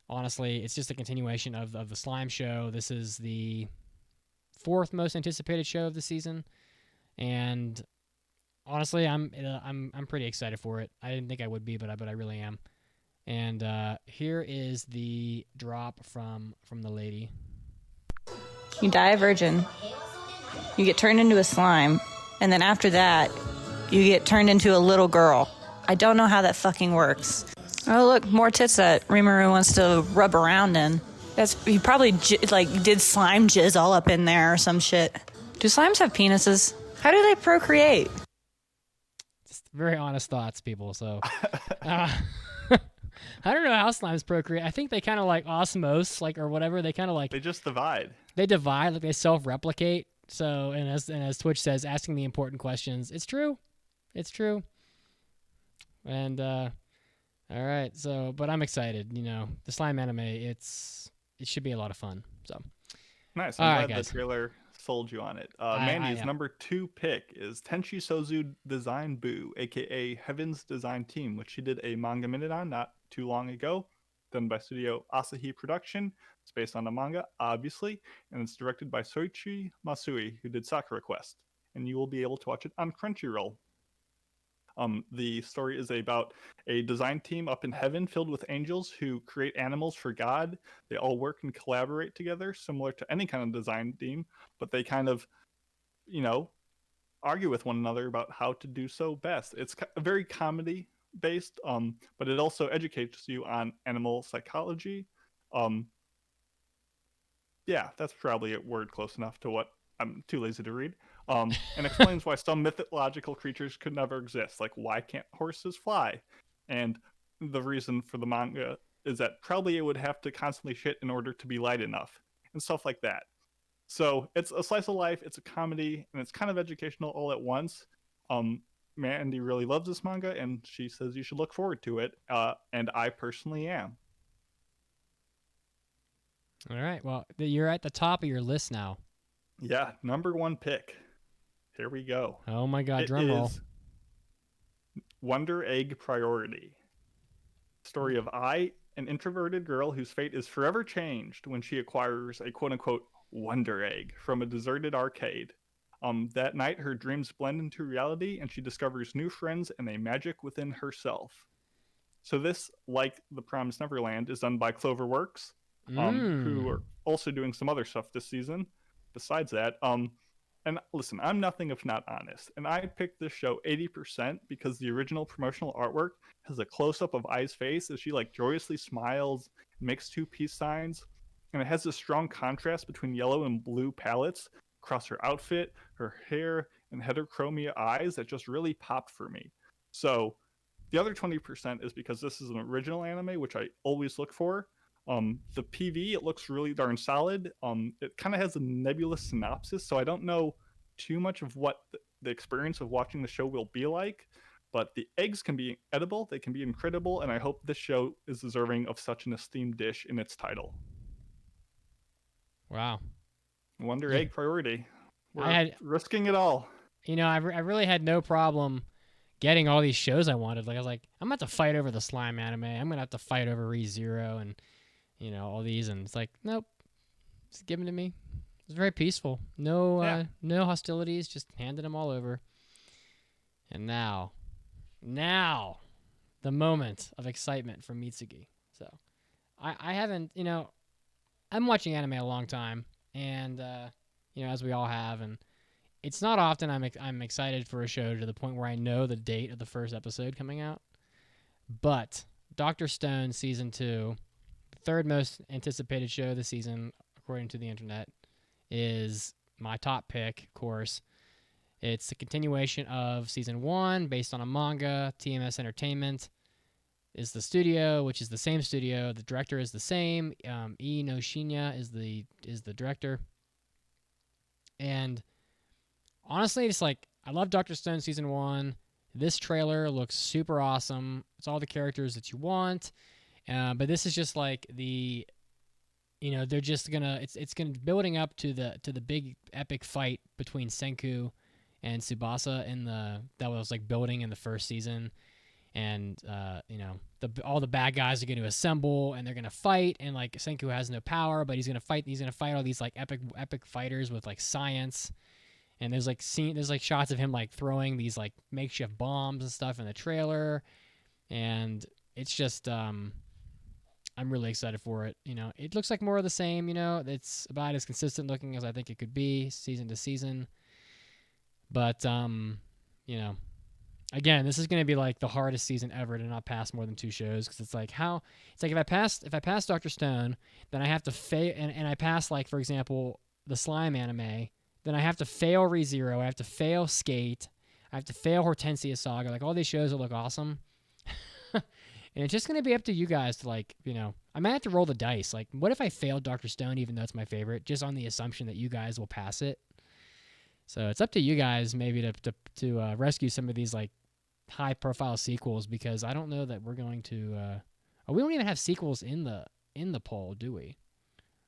Honestly, it's just a continuation of the Slime show. This is the 4th most anticipated show of the season, and honestly, I'm pretty excited for it. I didn't think I would be, but I really am. And here is the drop from the lady. You die a virgin. You get turned into a slime, and then after that, you get turned into a little girl. I don't know how that fucking works. Oh, look, more tits that Rimuru wants to rub around in. He probably did slime jizz all up in there or some shit. Do slimes have penises? How do they procreate? Just very honest thoughts, people. So, I don't know how slimes procreate. I think they kind of like osmose, or whatever. They kind of like... They just divide. They divide, they self-replicate. So, and as Twitch says, asking the important questions. It's true. It's true. And, all right. So, but I'm excited. The slime anime, it should be a lot of fun. So, nice. I'm glad the trailer sold you on it. I Mandy's am. number 2 pick is Tenchi Sozu Design Boo, aka Heaven's Design Team, which she did a manga minute on not too long ago, done by Studio Asahi Production. It's based on a manga, obviously, and it's directed by Soichi Masui, who did Sakura Quest. And you will be able to watch it on Crunchyroll. The story is about a design team up in heaven filled with angels who create animals for God. They all work and collaborate together, similar to any kind of design team, but they kind of, you know, argue with one another about how to do so best. It's very comedy based, but it also educates you on animal psychology. Um, yeah, that's probably a word close enough to what I'm too lazy to read. And explains why some mythological creatures could never exist. Like, why can't horses fly? And the reason for the manga is that probably it would have to constantly shit in order to be light enough, and stuff like that. So it's a slice of life, it's a comedy, and it's kind of educational all at once. Mandy really loves this manga, and she says you should look forward to it. And I personally am. All right. Well, you're at the top of your list now. Yeah, number 1 pick. Here we go. Oh my God! It Drum roll. is Wonder Egg Priority. Story of an introverted girl whose fate is forever changed when she acquires a quote-unquote Wonder Egg from a deserted arcade. That night, her dreams blend into reality, and she discovers new friends and a magic within herself. So this, like The Promised Neverland, is done by Cloverworks, who are also doing some other stuff this season. Besides that, and listen, I'm nothing if not honest, and I picked this show 80% because the original promotional artwork has a close-up of Ai's face as she like joyously smiles and makes 2 peace signs, and it has this strong contrast between yellow and blue palettes across her outfit, her hair, and heterochromia eyes that just really popped for me. So the other 20% is because this is an original anime, which I always look for. The PV, it looks really darn solid. It kind of has a nebulous synopsis, so I don't know too much of what the experience of watching the show will be like. But the eggs can be edible, they can be incredible, and I hope this show is deserving of such an esteemed dish in its title. Wow. Wonder Yeah. Egg Priority. We're risking it all. You know, I really had no problem getting all these shows I wanted. Like, I was like, I'm going to have to fight over the slime anime. I'm going to have to fight over ReZero and, you know, all these. And it's like, nope, just give them to me. It's very peaceful. No hostilities, just handed them all over. And now, the moment of excitement from Mitsugi. So, I haven't, you know, I'm watching anime a long time, and, you know, as we all have, and it's not often I'm excited for a show to the point where I know the date of the first episode coming out. But Dr. Stone Season 2, the third most anticipated show of the season, according to the internet, is my top pick, of course. It's a continuation of Season 1 based on a manga. TMS Entertainment is the studio, which is the same studio. The director is the same. E. No Shinya is the director. And honestly, it's like, I love Dr. Stone Season 1. This trailer looks super awesome. It's all the characters that you want. But this is just like the, you know, they're just gonna, it's gonna be building up to the big epic fight between Senku and Tsubasa that was like building in the first season. And, you know, all the bad guys are going to assemble and they're going to fight. And like Senku has no power, but he's going to fight all these like epic fighters with like science. And there's like shots of him like throwing these like makeshift bombs and stuff in the trailer, and it's just I'm really excited for it. You know, it looks like more of the same. You know, it's about as consistent looking as I think it could be season to season. But you know, again, this is going to be like the hardest season ever to not pass more than 2 shows, because it's like if I pass Dr. Stone, then I have to fail, and I pass, like, for example, the slime anime. Then I have to fail ReZero. I have to fail Skate. I have to fail Hortensia Saga. Like, all these shows that look awesome. And it's just going to be up to you guys to, like, you know, I might have to roll the dice. Like, what if I failed Dr. Stone, even though it's my favorite, just on the assumption that you guys will pass it? So it's up to you guys maybe to rescue some of these, like, high-profile sequels, because I don't know that we're going to... we don't even have sequels in the poll, do we?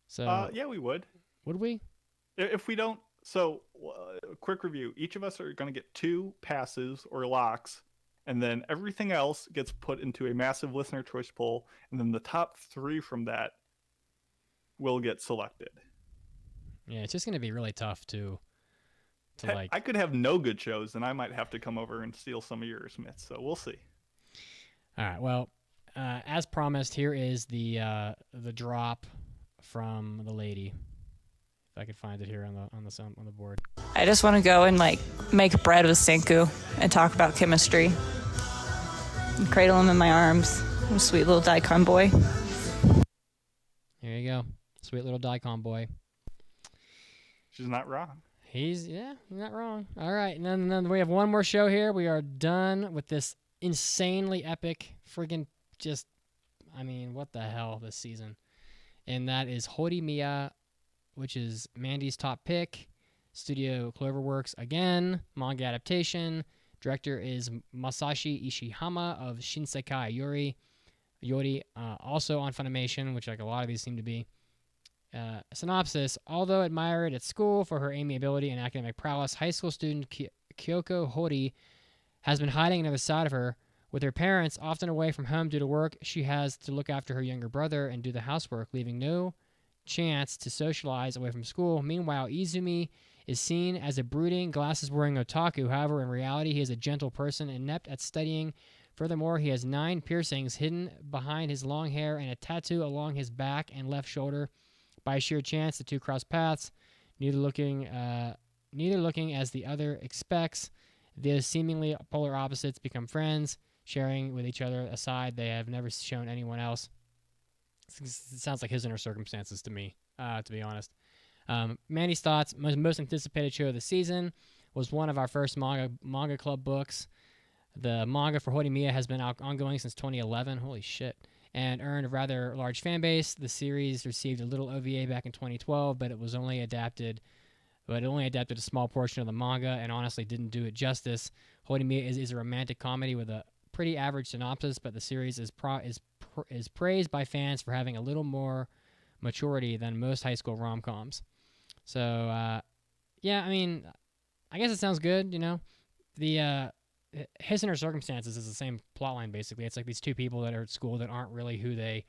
So Yeah, we would. Would we? If we don't So, quick review. Each of us are going to get 2 passes or locks, and then everything else gets put into a massive listener choice poll, and then the top 3 from that will get selected. Yeah, it's just going to be really tough to like. I could have no good shows, and I might have to come over and steal some of yours, Mitch. So we'll see. All right. Well, as promised, here is the drop from the lady. If I could find it here on the board. I just want to go and like make bread with Senku and talk about chemistry. And cradle him in my arms. I'm a sweet little daikon boy. Here you go. Sweet little daikon boy. She's not wrong. He's not wrong. All right, and then we have one more show here. We are done with this insanely epic friggin' just, I mean, what the hell this season. And that is Horimiya, which is Mandy's top pick. Studio Cloverworks again. Manga adaptation. Director is Masashi Ishihama of Shinsekai Yori. Also on Funimation, which like a lot of these seem to be. Synopsis: although admired at school for her amiability and academic prowess, high school student Kyoko Hori has been hiding another side of her. With her parents often away from home due to work, she has to look after her younger brother and do the housework, leaving no chance to socialize away from school. Meanwhile, Izumi is seen as a brooding, glasses-wearing otaku. However, in reality, he is a gentle person, inept at studying. Furthermore, he has 9 piercings hidden behind his long hair and a tattoo along his back and left shoulder. By sheer chance, the two cross paths, neither looking as the other expects. The seemingly polar opposites become friends, sharing with each other a side they have never shown anyone else. It sounds like his inner circumstances to me, to be honest. Mandy's thoughts: most anticipated show of the season was one of our first manga club books. The manga for Horimiya has been ongoing since 2011. Holy shit. And earned a rather large fan base. The series received a little OVA back in 2012, but it only adapted a small portion of the manga and honestly didn't do it justice. Horimiya is a romantic comedy with a pretty average synopsis, but the series is praised by fans for having a little more maturity than most high school rom-coms. So, yeah, I mean, I guess it sounds good, you know. The His Inner Circumstances is the same plotline, basically. It's like these two people that are at school that aren't really who they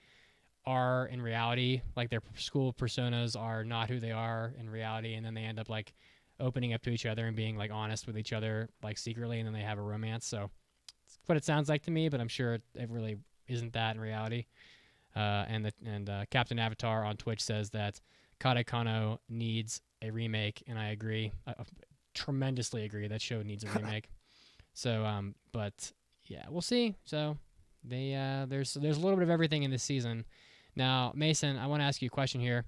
are in reality. Like, their school personas are not who they are in reality, and then they end up, like, opening up to each other and being, like, honest with each other, like, secretly, and then they have a romance. So, it's what it sounds like to me, but I'm sure it really isn't that in reality. And Captain Avatar on Twitch says that Kare Kano needs a remake, and I agree. I tremendously agree. That show needs a remake. So, but yeah, we'll see. So, there's a little bit of everything in this season. Now, Mason, I want to ask you a question here.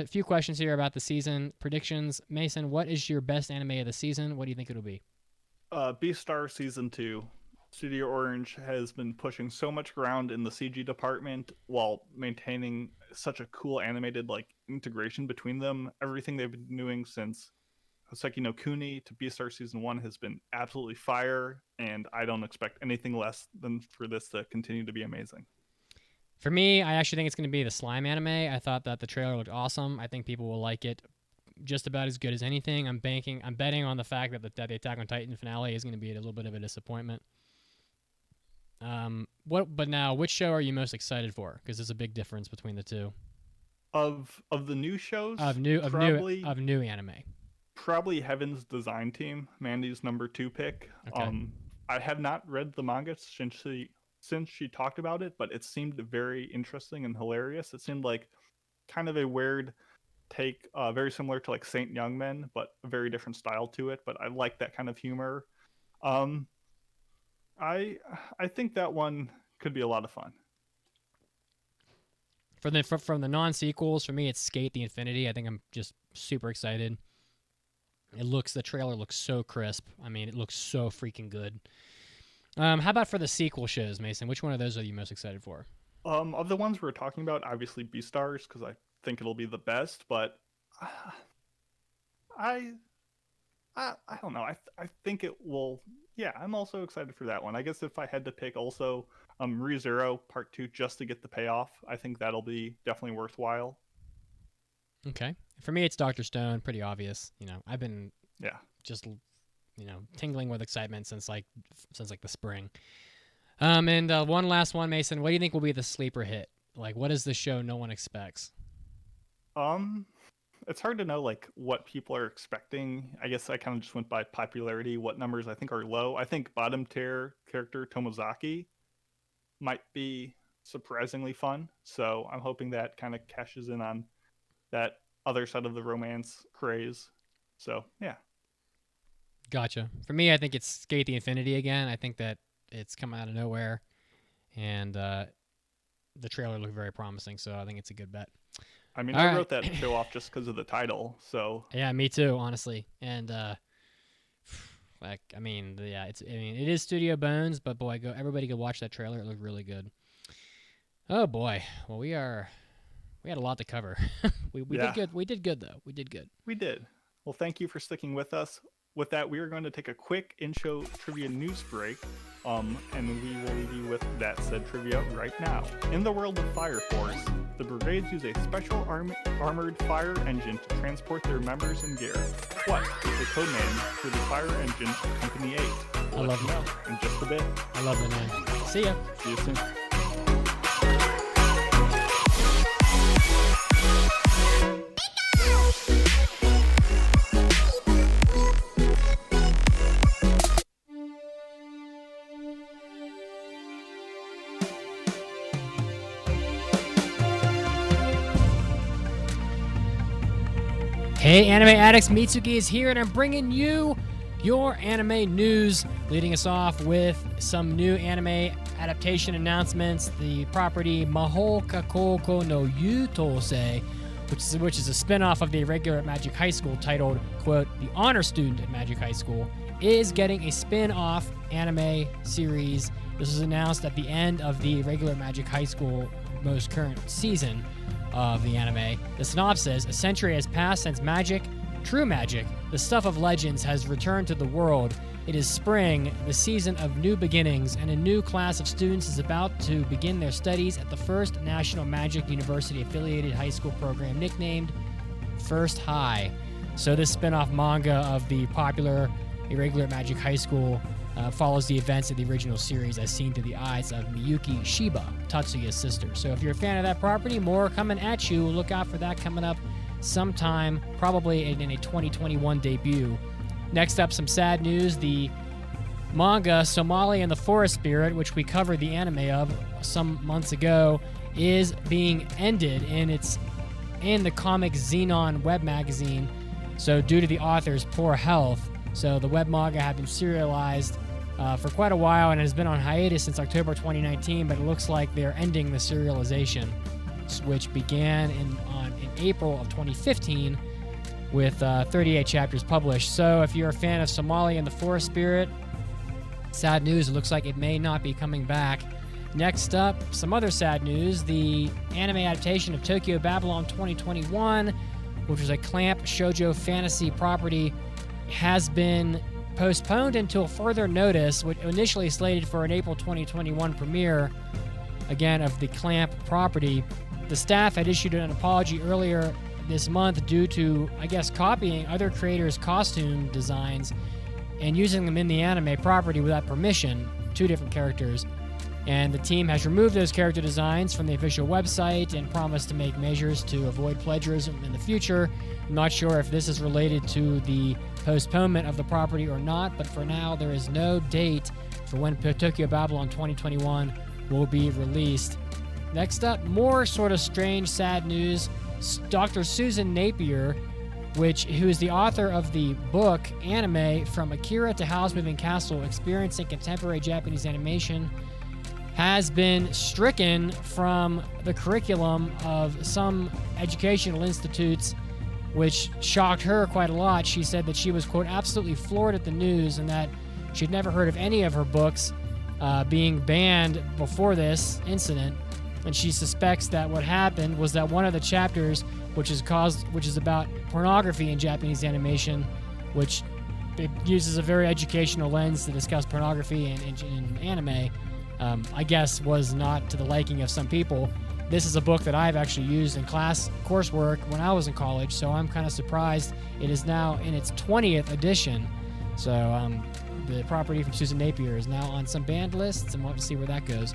Few questions here about the season predictions. Mason, what is your best anime of the season? What do you think it'll be? Beastar Season 2. Studio Orange has been pushing so much ground in the CG department while maintaining such a cool animated like integration between them. Everything they've been doing since Hoseki no Kuni to Beastar Season 1 has been absolutely fire, and I don't expect anything less than for this to continue to be amazing. For me, I actually think it's going to be the Slime anime. I thought that the trailer looked awesome. I think people will like it just about as good as anything. I'm betting on the fact that the Attack on Titan finale is going to be a little bit of a disappointment. But now, which show are you most excited for? Because there's a big difference between the two. Of the new shows, Of new anime. Probably Heaven's Design Team, Mandy's number 2 pick. Okay. I have not read the manga since she talked about it, but it seemed very interesting and hilarious. It seemed like kind of a weird take, very similar to like Saint Young Men, but a very different style to it. But I like that kind of humor. I think that one could be a lot of fun. From the non-sequels, for me, it's Skate the Infinity. I think I'm just super excited. The trailer looks so crisp. I mean, it looks so freaking good. How about for the sequel shows, Mason? Which one of those are you most excited for? Of the ones we're talking about, obviously Beastars, because I think it'll be the best. But I don't know. I think it will. Yeah, I'm also excited for that one. I guess if I had to pick, also ReZero Part 2, just to get the payoff, I think that'll be definitely worthwhile. Okay. For me, it's Dr. Stone. Pretty obvious. I've been just tingling with excitement since like the spring. And one last one, Mason. What do you think will be the sleeper hit? Like, what is the show no one expects? It's hard to know like what people are expecting. I guess I kind of just went by popularity. What numbers I think are low. I think bottom tier character Tomozaki might be surprisingly fun. So I'm hoping that kind of cashes in on that other side of the romance craze. So yeah. Gotcha. For me, I think it's Skate the Infinity again. I think that it's come out of nowhere, and the trailer looked very promising, so I think it's a good bet. I mean, I wrote that show off just because of the title, so... Yeah, me too, honestly. And, it is Studio Bones, but boy, everybody go watch that trailer. It looked really good. Oh, boy. Well, we had a lot to cover. we did good. We did good, though. We did good. We did. Well, thank you for sticking with us. With that, we are going to take a quick in-show trivia news break, and we will leave you with that said trivia right now. In the world of Fire Force, the brigades use a special armored fire engine to transport their members and gear. What is the code name for the fire engine of Company 8? We'll let you know in just a bit. I love the name. See ya. See you soon. Hey, Anime Addicts, Mitsugi is here, and I'm bringing you your anime news, leading us off with some new anime adaptation announcements. The property Mahou Kakoko no Yutose, which is a spin-off of the irregular at Magic High School titled, quote, The Honor Student at Magic High School, is getting a spin-off anime series. This was announced at the end of the irregular Magic High School most current season of the anime. The synopsis: a century has passed since magic, true magic, the stuff of legends, has returned to the world. It is spring, the season of new beginnings, and a new class of students is about to begin their studies at the first National Magic University affiliated high school program nicknamed First High. So this spin-off manga of the popular irregular Magic High School follows the events of the original series as seen through the eyes of Miyuki Shiba, Tatsuya's sister. So if you're a fan of that property, more coming at you. Look out for that coming up sometime, probably in a 2021 debut. Next up, some sad news. The manga Somali and the Forest Spirit, which we covered the anime of some months ago, is being ended in the comic Xenon web magazine. So due to the author's poor health, so the web manga had been serialized for quite a while and has been on hiatus since October 2019, but it looks like they're ending the serialization, which began in April of 2015 with 38 chapters published. So if you're a fan of Somali and the Forest Spirit, sad news, it looks like it may not be coming back. Next up, some other sad news. The anime adaptation of Tokyo Babylon 2021, which was a Clamp shoujo fantasy property, has been postponed until further notice, which initially slated for an April 2021 premiere, again, of the Clamp property. The staff had issued an apology earlier this month due to, I guess, copying other creators' costume designs and using them in the anime property without permission, 2 different characters. And the team has removed those character designs from the official website and promised to make measures to avoid plagiarism in the future. I'm not sure if this is related to the postponement of the property or not, but for now, there is no date for when Tokyo Babylon 2021 will be released. Next up, more sort of strange, sad news. Dr. Susan Napier, who is the author of the book Anime From Akira to Howl's Moving Castle, Experiencing Contemporary Japanese Animation, has been stricken from the curriculum of some educational institutes, which shocked her quite a lot. She said that she was, quote, absolutely floored at the news and that she'd never heard of any of her books being banned before this incident. And she suspects that what happened was that one of the chapters, which is about pornography in Japanese animation, which it uses a very educational lens to discuss pornography in anime, I guess was not to the liking of some people. this is a book that I've actually used in class coursework when I was in college, so I'm kind of surprised it is now in its 20th edition. So the property from Susan Napier is now on some banned lists, and we'll have to see where that goes.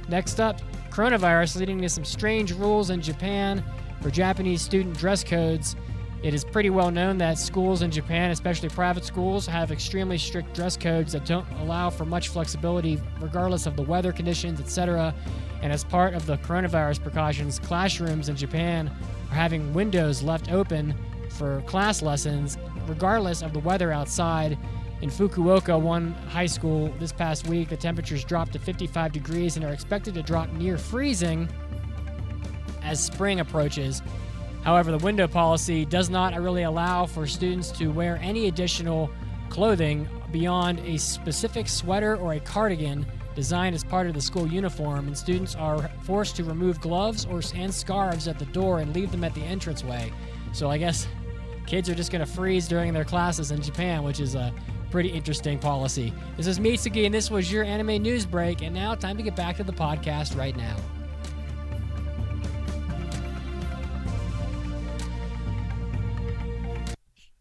Next up, coronavirus leading to some strange rules in Japan for Japanese student dress codes. It is pretty well known that schools in Japan, especially private schools, have extremely strict dress codes that don't allow for much flexibility regardless of the weather conditions, etc. And as part of the coronavirus precautions, classrooms in Japan are having windows left open for class lessons regardless of the weather outside. In Fukuoka, one high school this past week, the temperatures dropped to 55 degrees and are expected to drop near freezing as spring approaches. However, the window policy does not really allow for students to wear any additional clothing beyond a specific sweater or a cardigan designed as part of the school uniform, and students are forced to remove gloves and scarves at the door and leave them at the entranceway. So I guess kids are just going to freeze during their classes in Japan, which is a pretty interesting policy. This is Mitsugi, and this was your anime news break, and now time to get back to the podcast right now.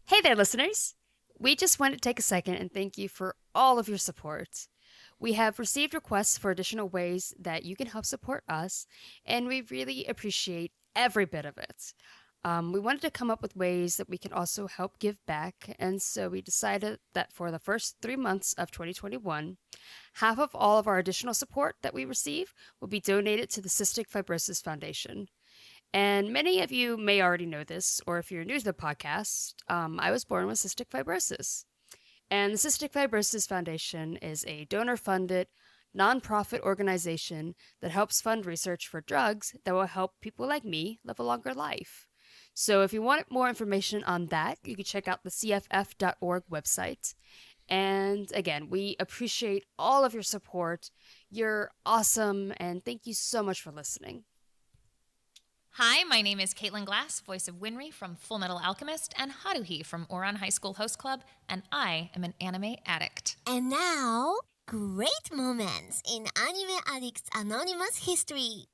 Hey there, listeners! We just wanted to take a second and thank you for all of your support. We have received requests for additional ways that you can help support us, and we really appreciate every bit of it. We wanted to come up with ways that we can also help give back, and so we decided that for the first 3 months of 2021, half of all of our additional support that we receive will be donated to the Cystic Fibrosis Foundation. And many of you may already know this, or if you're new to the podcast, I was born with cystic fibrosis. And the Cystic Fibrosis Foundation is a donor-funded, nonprofit organization that helps fund research for drugs that will help people like me live a longer life. So if you want more information on that, you can check out the cff.org website. And again, we appreciate all of your support. You're awesome, and thank you so much for listening. Hi, my name is Caitlin Glass, voice of Winry from Full Metal Alchemist, and Haruhi from Ouran High School Host Club, and I am an anime addict. And now, great moments in Anime Addicts Anonymous history.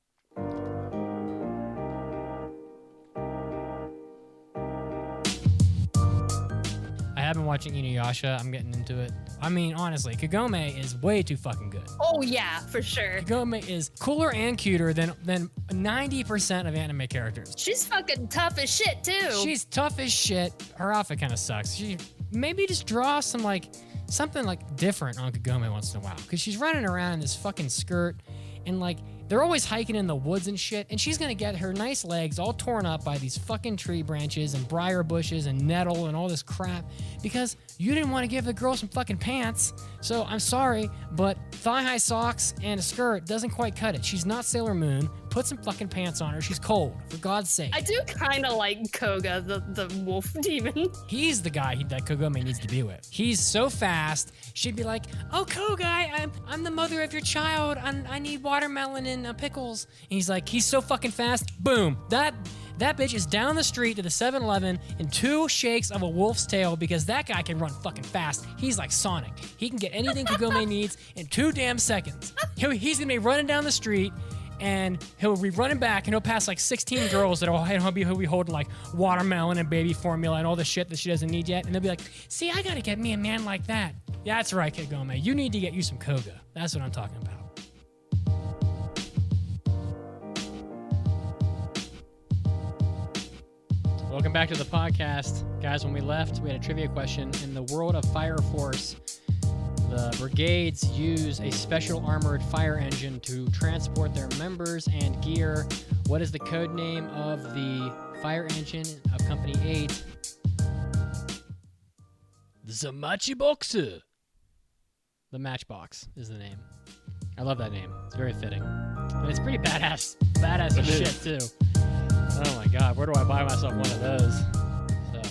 I have been watching Inuyasha. I'm getting into it. I mean, honestly, Kagome is way too fucking good. Oh yeah, for sure. Kagome is cooler and cuter than 90% of anime characters. She's fucking tough as shit too. She's tough as shit. Her outfit kind of sucks. She maybe just draw something different on Kagome once in a while, because she's running around in this fucking skirt, and they're always hiking in the woods and shit, and she's gonna get her nice legs all torn up by these fucking tree branches and briar bushes and nettle and all this crap because you didn't want to give the girl some fucking pants. So I'm sorry, but thigh-high socks and a skirt doesn't quite cut it. She's not Sailor Moon. Put some fucking pants on her. She's cold, for God's sake. I do kind of like Koga, the wolf demon. He's the guy that Kagome needs to be with. He's so fast. She'd be like, "Oh, Koga, I'm the mother of your child. I need watermelon and pickles." And he's like, he's so fucking fast. Boom. That bitch is down the street to the 7-Eleven in 2 shakes of a wolf's tail, because that guy can run fucking fast. He's like Sonic. He can get anything Kagome needs in 2 damn seconds. He's gonna be running down the street, and he'll be running back, and he'll pass 16 girls he'll be holding watermelon and baby formula and all the shit that she doesn't need yet, and they'll be like, "See, I gotta get me a man like that." Yeah, that's right, Kagome. You need to get you some Koga. That's what I'm talking about. Welcome back to the podcast. Guys, when we left, we had a trivia question. In the world of Fire Force, the brigades use a special armored fire engine to transport their members and gear. What is the code name of the fire engine of Company 8? The Zamachiboxu. The Matchbox is the name. I love that name. It's very fitting. And it's pretty badass. Badass as shit, too. Oh my god, where do I buy myself one of those? So,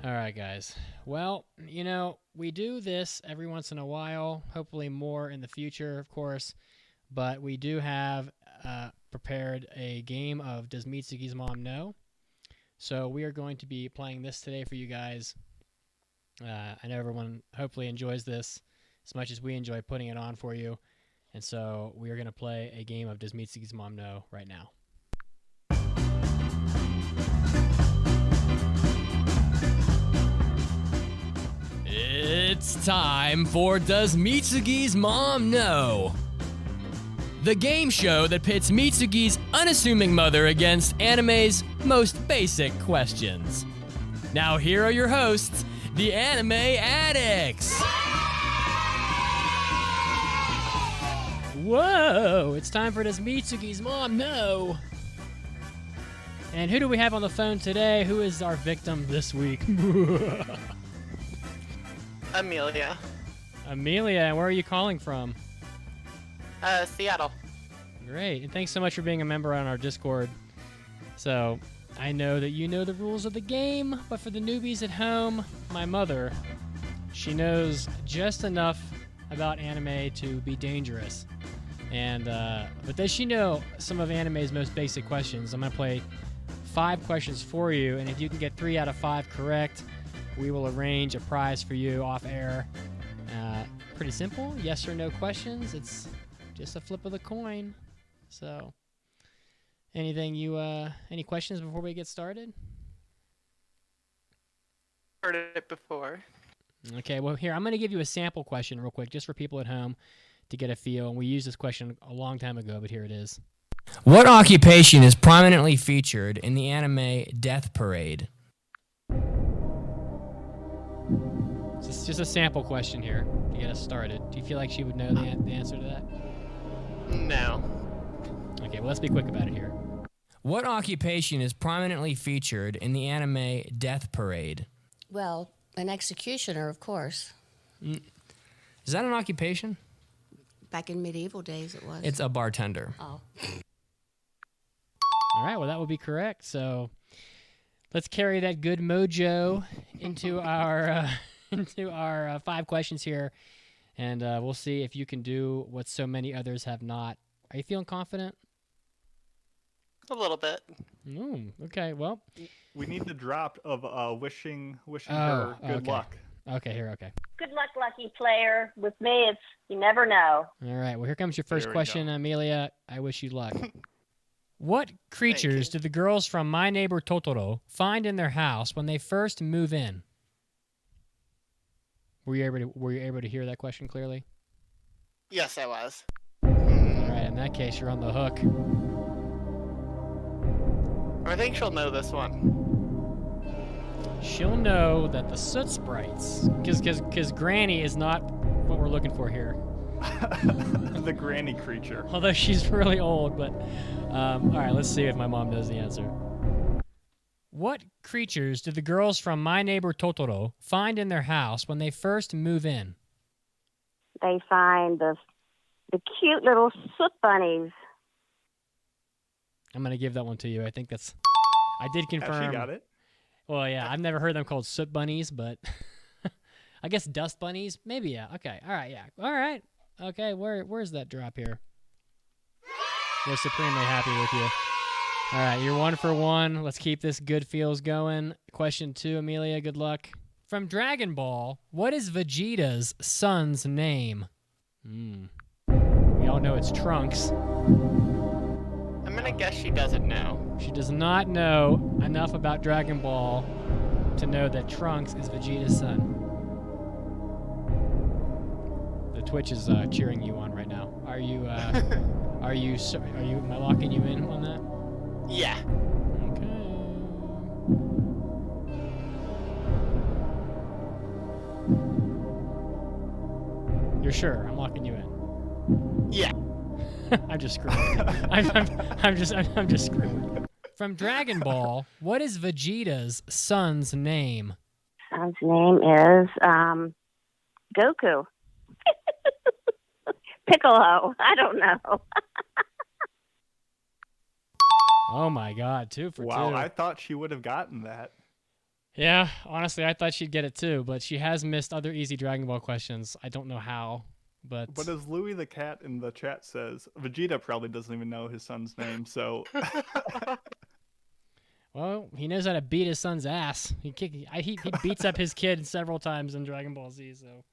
alright guys. Well, we do this every once in a while, hopefully more in the future, of course, but we do have prepared a game of Does Mitsugi's Mom Know? So we are going to be playing this today for you guys. I know everyone hopefully enjoys this as much as we enjoy putting it on for you. And so we are going to play a game of Does Mitsugi's Mom Know right now. It's time for Does Mitsugi's Mom Know? The game show that pits Mitsugi's unassuming mother against anime's most basic questions. Now here are your hosts, the Anime Addicts. Whoa, it's time for Does Mitsugi's Mom Know? And who do we have on the phone today? Who is our victim this week? Amelia. Amelia, and where are you calling from? Seattle. Great, and thanks so much for being a member on our Discord. So, I know that you know the rules of the game, but for the newbies at home, my mother, she knows just enough about anime to be dangerous. And, but does she know some of anime's most basic questions? I'm going to play 5 questions for you, and if you can get 3 out of 5 correct, we will arrange a prize for you off air. Pretty simple, yes or no questions. It's just a flip of the coin. So, any questions before we get started? Heard it before. Okay, well here, I'm going to give you a sample question real quick, just for people at home to get a feel. And we used this question a long time ago, but here it is. What occupation is prominently featured in the anime Death Parade? It's just a sample question here to get us started. Do you feel like she would know the answer to that? No. Okay, well, let's be quick about it here. What occupation is prominently featured in the anime Death Parade? Well, an executioner, of course. Is that an occupation? Back in medieval days, it was. It's a bartender. Oh. All right, well, that would be correct. So let's carry that good mojo into our 5 questions here, and we'll see if you can do what so many others have not. Are you feeling confident? A little bit. Okay, well. We need the drop of wishing her good luck. Okay, okay. Good luck, lucky player. With me, it's you never know. All right, well, here comes your first There we question, go. Amelia. I wish you luck. What creatures did the girls from My Neighbor Totoro find in their house when they first move in? Were you able to hear that question clearly? Yes, I was. All right, in that case, you're on the hook. I think she'll know this one. She'll know that the soot sprites, because Granny is not what we're looking for here. The granny creature. Although she's really old, but all right, let's see if my mom knows the answer. What creatures did the girls from My Neighbor Totoro find in their house when they first move in? They find the cute little soot bunnies. I'm gonna give that one to you. I think that's. I did confirm. Yeah, she got it. Well, yeah, I've never heard them called soot bunnies, but I guess dust bunnies. Maybe, yeah. Okay, all right, yeah, all right. Okay, where's that drop here? We're supremely happy with you. All right, you're 1 for 1. Let's keep this good feels going. Question 2, Amelia, good luck. From Dragon Ball, what is Vegeta's son's name? We all know it's Trunks. I'm gonna guess she doesn't know. She does not know enough about Dragon Ball to know that Trunks is Vegeta's son. The Twitch is cheering you on right now. Are you am I locking you in on that? Yeah. Okay. You're sure? I'm locking you in. Yeah. I'm just screwing. I'm just screwing. From Dragon Ball, what is Vegeta's son's name? Son's name is Goku. Piccolo. I don't know. Oh my God, 2 for 2. Wow, I thought she would have gotten that. Yeah, honestly, I thought she'd get it too, but she has missed other easy Dragon Ball questions. I don't know how, but as Louis the Cat in the chat says, Vegeta probably doesn't even know his son's name, so... well, he knows how to beat his son's ass. He beats up his kid several times in Dragon Ball Z, so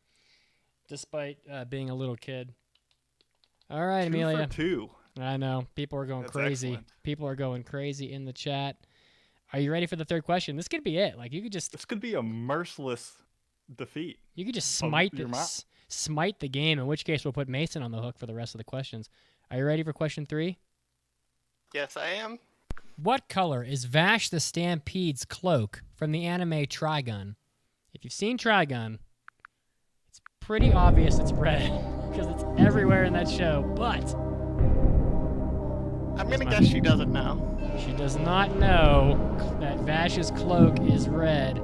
despite being a little kid. All right, 2 Amelia. for 2. I know. People are going That's crazy. excellent. People are going crazy in the chat. Are you ready for the third question? This could be it. Like, you could just This could be a merciless defeat. smite your mom. smite the game, in which case we'll put Mason on the hook for the rest of the questions. Are you ready for question 3? Yes, I am. What color is Vash the Stampede's cloak from the anime Trigun? If you've seen Trigun, it's pretty obvious it's red because it's everywhere in that show, but I'm gonna guess she doesn't know. she does not know that Vash's cloak is red.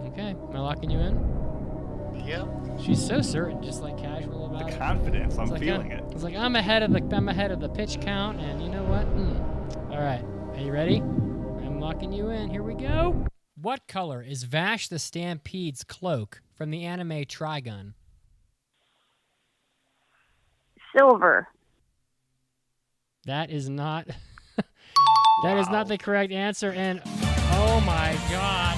Okay, am I locking you in? Yep. She's so certain, just like casual about The it. confidence. I'm It's like, feeling it. It's like I'm ahead of the pitch count, and you know what? All right, are you ready? I'm locking you in. Here we go. What color is Vash the Stampede's cloak from the anime Trigun? Silver. That is not. That is not the correct answer. And oh my God,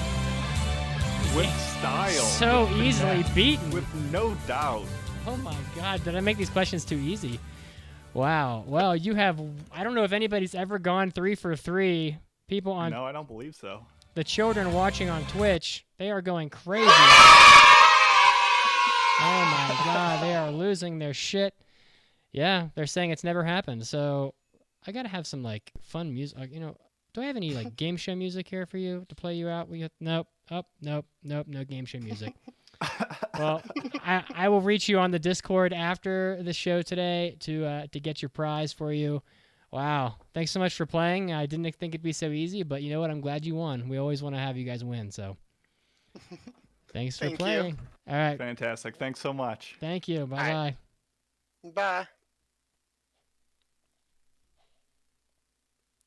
With style. so with easily finesse, beaten. With no doubt. Oh my God, did I make these questions too easy? Wow. Well, you have. I don't know if anybody's ever gone 3 for 3. People on No, I don't believe so. the children watching on Twitch, they are going crazy. Oh my God, they are losing their shit. Yeah, they're saying it's never happened. So I gotta have some like fun music. Do I have any like game show music here for you to play you out? Nope. Nope. No game show music. Well, I will reach you on the Discord after the show today to get your prize for you. Wow. Thanks so much for playing. I didn't think it'd be so easy, but you know what? I'm glad you won. We always want to have you guys win, so thanks for Thank you. playing. All right. Fantastic. Thanks so much. Thank you. Bye-bye. Bye.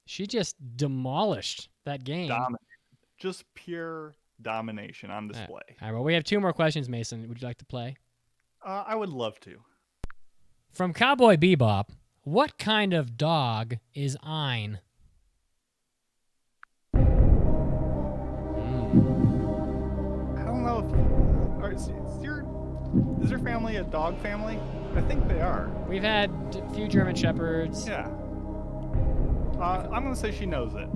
She just demolished that game. Just pure domination on display. All right, well, we have 2 more questions, Mason. Would you like to play? I would love to. From Cowboy Bebop, what kind of dog is Ein? I don't know if is your family a dog family? I think they are. We've had a few German Shepherds. Yeah. I'm gonna say she knows it.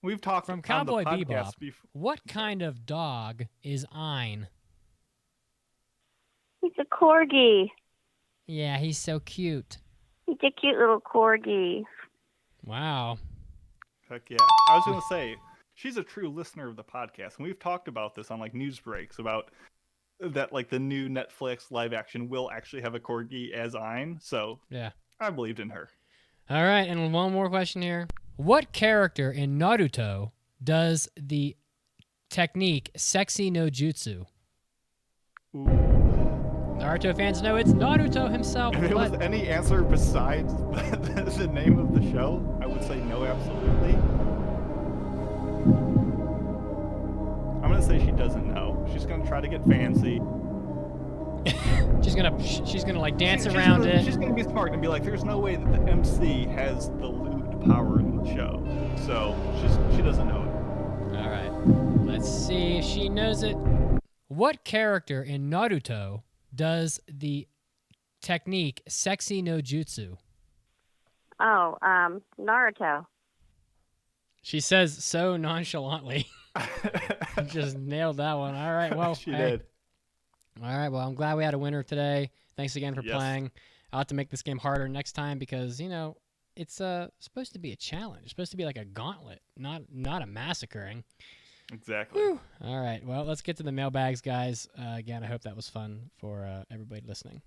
We've talked From on Cowboy the podcast Bebop, before. what kind of dog is Ein? He's a corgi. Yeah, he's so cute. He's a cute little corgi. Wow. Heck yeah. I was gonna say, she's a true listener of the podcast, and we've talked about this on like news breaks about that, like the new Netflix live action will actually have a corgi as Ein. So Yeah. I believed in her. All right, and one more question here. What character in Naruto does the technique Sexy no Jutsu? Ooh. Naruto fans know it's Naruto himself. If it was but any answer besides the name of the show, I would say no, absolutely. I'm gonna say she doesn't know. She's gonna try to get fancy. she's gonna like dance around it. She's gonna be smart and be like, "There's no way that the MC has the lewd power in the show," so she doesn't know it. All right, let's see if she knows it. What character in Naruto does the technique Sexy no Jutsu? Oh, Naruto. She says so nonchalantly. Just nailed that one. All right, well, She did. All right, well, I'm glad we had a winner today. Thanks again for Yes. playing. I'll have to make this game harder next time because, it's supposed to be a challenge. It's supposed to be like a gauntlet, not a massacring. Exactly. Whew. All right, well, let's get to the mailbags, guys. Again, I hope that was fun for everybody listening.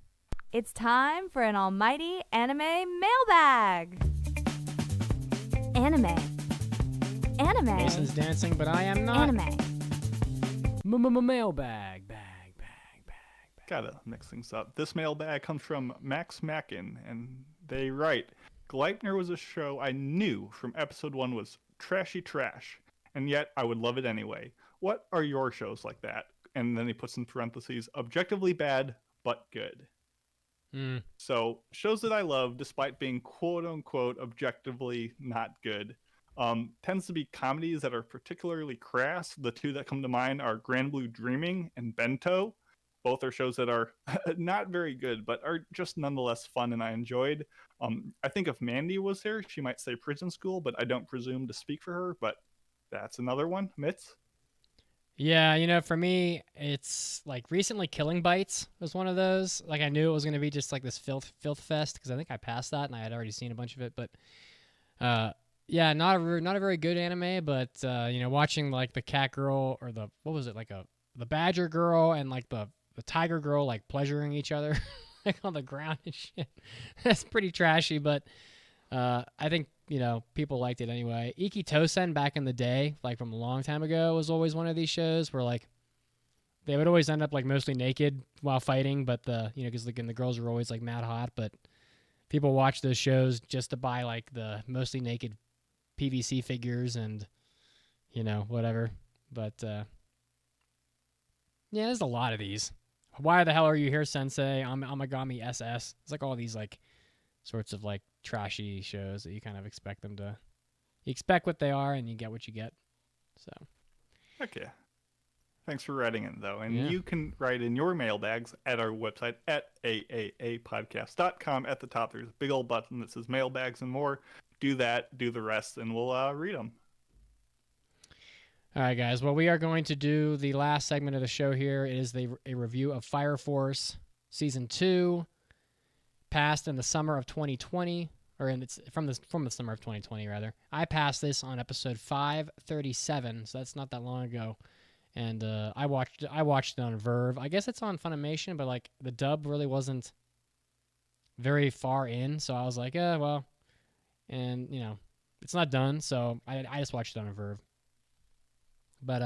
It's time for an almighty anime mailbag. Anime. Mason's dancing, but I am not. Anime. Mailbag. Gotta mix things up. This mailbag comes from Max Mackin, and they write, Gleipnir was a show I knew from episode 1 was trashy trash, and yet I would love it anyway. What are your shows like that? And then he puts in parentheses, objectively bad, but good. So, shows that I love, despite being quote-unquote objectively not good, tends to be comedies that are particularly crass. The two that come to mind are Grand Blue Dreaming and Bento. Both are shows that are not very good, but are just nonetheless fun and I enjoyed. I think if Mandy was here, she might say Prison School, but I don't presume to speak for her. But that's another one. Mitz? Yeah, for me, it's like recently Killing Bites was one of those. Like I knew it was going to be just like this filth fest because I think I passed that and I had already seen a bunch of it. But yeah, not a very good anime. But watching like the cat girl or what was it like the badger girl and like the tiger girl like pleasuring each other like on the ground and shit. That's pretty trashy, but I think people liked it anyway. Iki Tosen back in the day, like from a long time ago, was always one of these shows where like they would always end up like mostly naked while fighting, but because the girls were always like mad hot, but people watch those shows just to buy like the mostly naked PVC figures and whatever. But yeah, there's a lot of these. Why the hell are you here, Sensei? Amagami SS. It's like all these like sorts of like trashy shows that you kind of expect them to. You expect what they are, and you get what you get. So. Okay. Thanks for writing in, though. And Yeah. you can write in your mailbags at our website at aaapodcast.com. At the top, there's a big old button that says mailbags and more. Do that, do the rest, and we'll read them. All right, guys. Well, we are going to do the last segment of the show here. It is a review of Fire Force Season 2, passed in the summer of 2020, or from the summer of 2020, rather. I passed this on episode 537, so that's not that long ago. And I watched it on Verve. I guess it's on Funimation, but like the dub really wasn't very far in, so I was like, well, and it's not done, so I just watched it on Verve. But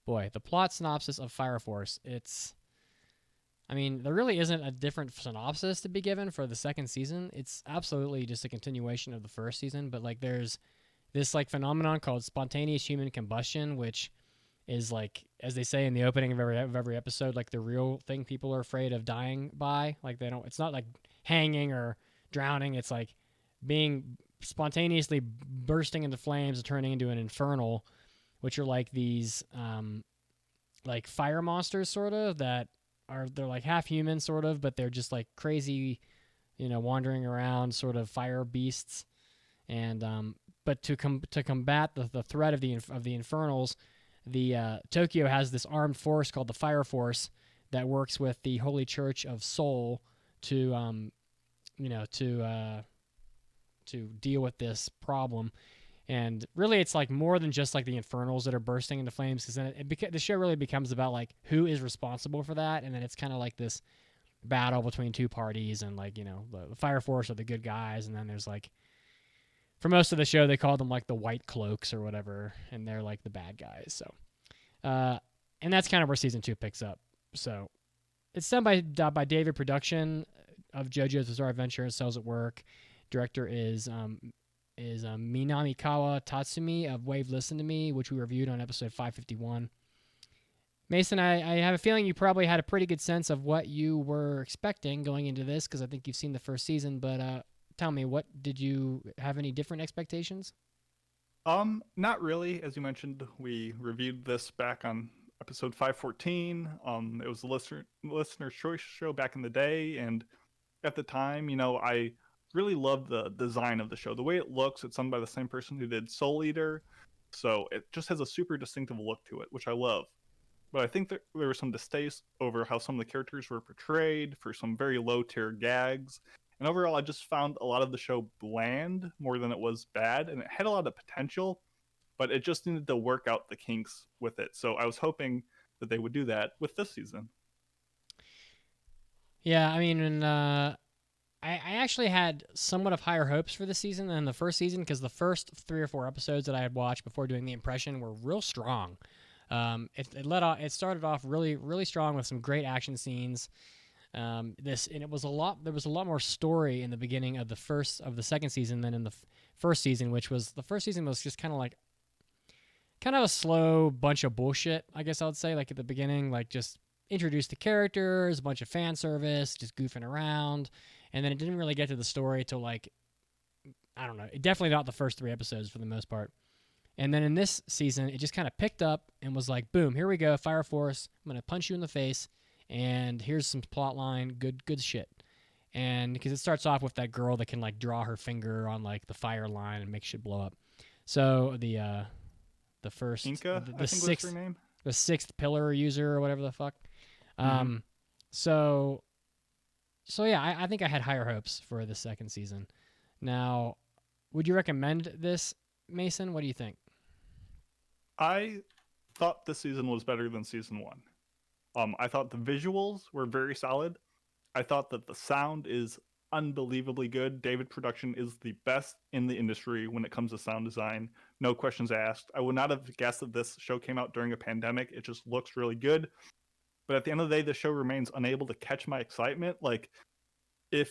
boy, the plot synopsis of Fire Force, there really isn't a different synopsis to be given for the second season. It's absolutely just a continuation of the first season, but like there's this like phenomenon called spontaneous human combustion, which is like, as they say in the opening of every episode, like the real thing people are afraid of dying by. Like it's not like hanging or drowning. It's like being spontaneously bursting into flames and turning into an infernal, which are like these like fire monsters sort of they're like half human sort of, but they're just like crazy, wandering around sort of fire beasts. And but to combat the threat of the infernals, the Tokyo has this armed force called the Fire Force that works with the Holy Church of Seoul to deal with this problem. And really, it's like more than just like the infernals that are bursting into flames, because then the show really becomes about like who is responsible for that, and then it's kind of like this battle between two parties, and like the Fire Force are the good guys, and then there's like, for most of the show they call them like the White Cloaks or whatever, and they're like the bad guys. So, and that's kind of where season 2 picks up. So, it's done by David Production of JoJo's Bizarre Adventure and Cells at Work. Director is Minamikawa Tatsumi of Wave Listen to Me, which we reviewed on episode 551. Mason, I have a feeling you probably had a pretty good sense of what you were expecting going into this, because I think you've seen the first season, but tell me, what did you have any different expectations? Not really. As you mentioned, we reviewed this back on episode 514. It was a listener choice show back in the day, and at the time, I really loved the design of the show. The way it looks, it's done by the same person who did Soul Eater, so it just has a super distinctive look to it, which I love. But I think that there was some distaste over how some of the characters were portrayed, for some very low-tier gags. And overall, I just found a lot of the show bland more than it was bad, and it had a lot of potential, but it just needed to work out the kinks with it. So I was hoping that they would do that with this season. Yeah, I actually had somewhat of higher hopes for this season than the first season, because the first 3 or 4 episodes that I had watched before doing the impression were real strong. It started off really, really strong with some great action scenes. There was a lot more story in the beginning of the second season than in the first season, the first season was just kind of a slow bunch of bullshit, I guess I would say. Like at the beginning, like just introduce the characters, a bunch of fan service, just goofing around. And then it didn't really get to the story till like I don't know, definitely not the first 3 episodes for the most part. And then in this season, it just kind of picked up and was like, boom, here we go, Fire Force. I'm going to punch you in the face, and here's some plot line, good shit. And because it starts off with that girl that can like draw her finger on like the fire line and make shit blow up. So the first Inca, the I think sixth was her name. the 6th pillar user or whatever the fuck. So yeah, I think I had higher hopes for the second season. Now, would you recommend this, Mason? What do you think? I thought this season was better than season 1. I thought the visuals were very solid. I thought that the sound is unbelievably good. David Production is the best in the industry when it comes to sound design. No questions asked. I would not have guessed that this show came out during a pandemic. It just looks really good. But at the end of the day, the show remains unable to catch my excitement. Like, if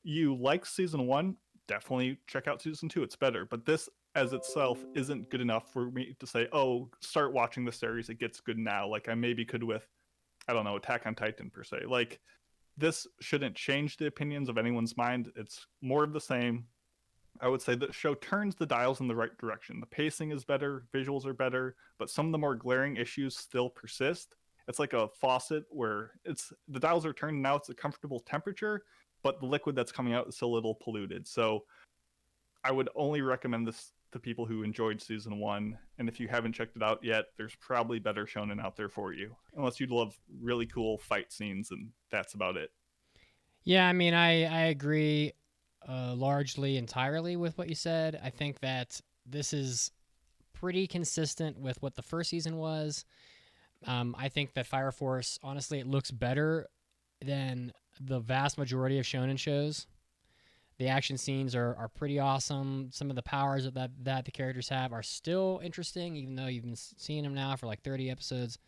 you like season 1, definitely check out season 2. It's better. But this as itself isn't good enough for me to say, oh, start watching the series. It gets good now. Like I maybe could with, I don't know, Attack on Titan per se. Like, this shouldn't change the opinions of anyone's mind. It's more of the same. I would say the show turns the dials in the right direction. The pacing is better, visuals are better, but some of the more glaring issues still persist. It's like a faucet where the dials are turned, now it's a comfortable temperature, but the liquid that's coming out is still a little polluted. So I would only recommend this to people who enjoyed season 1, and if you haven't checked it out yet, there's probably better shonen out there for you, unless you love really cool fight scenes, and that's about it. Yeah, I mean, I agree largely entirely with what you said. I think that this is pretty consistent with what the first season was. I think that Fire Force, honestly, it looks better than the vast majority of shonen shows. The action scenes are pretty awesome. Some of the powers that the characters have are still interesting, even though you've been seeing them now for like 30 episodes.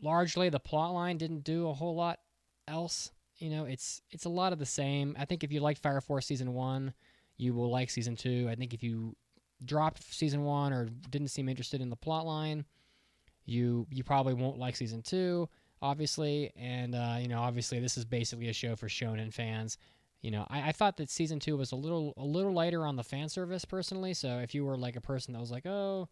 Largely, the plot line didn't do a whole lot else. You know, it's a lot of the same. I think if you liked Fire Force season 1, you will like season 2. I think if you dropped season 1 or didn't seem interested in the plot line, you probably won't like season 2. Obviously, and obviously this is basically a show for shonen fans. I thought that season 2 was a little lighter on the fan service personally. So if you were like a person that was like, oh,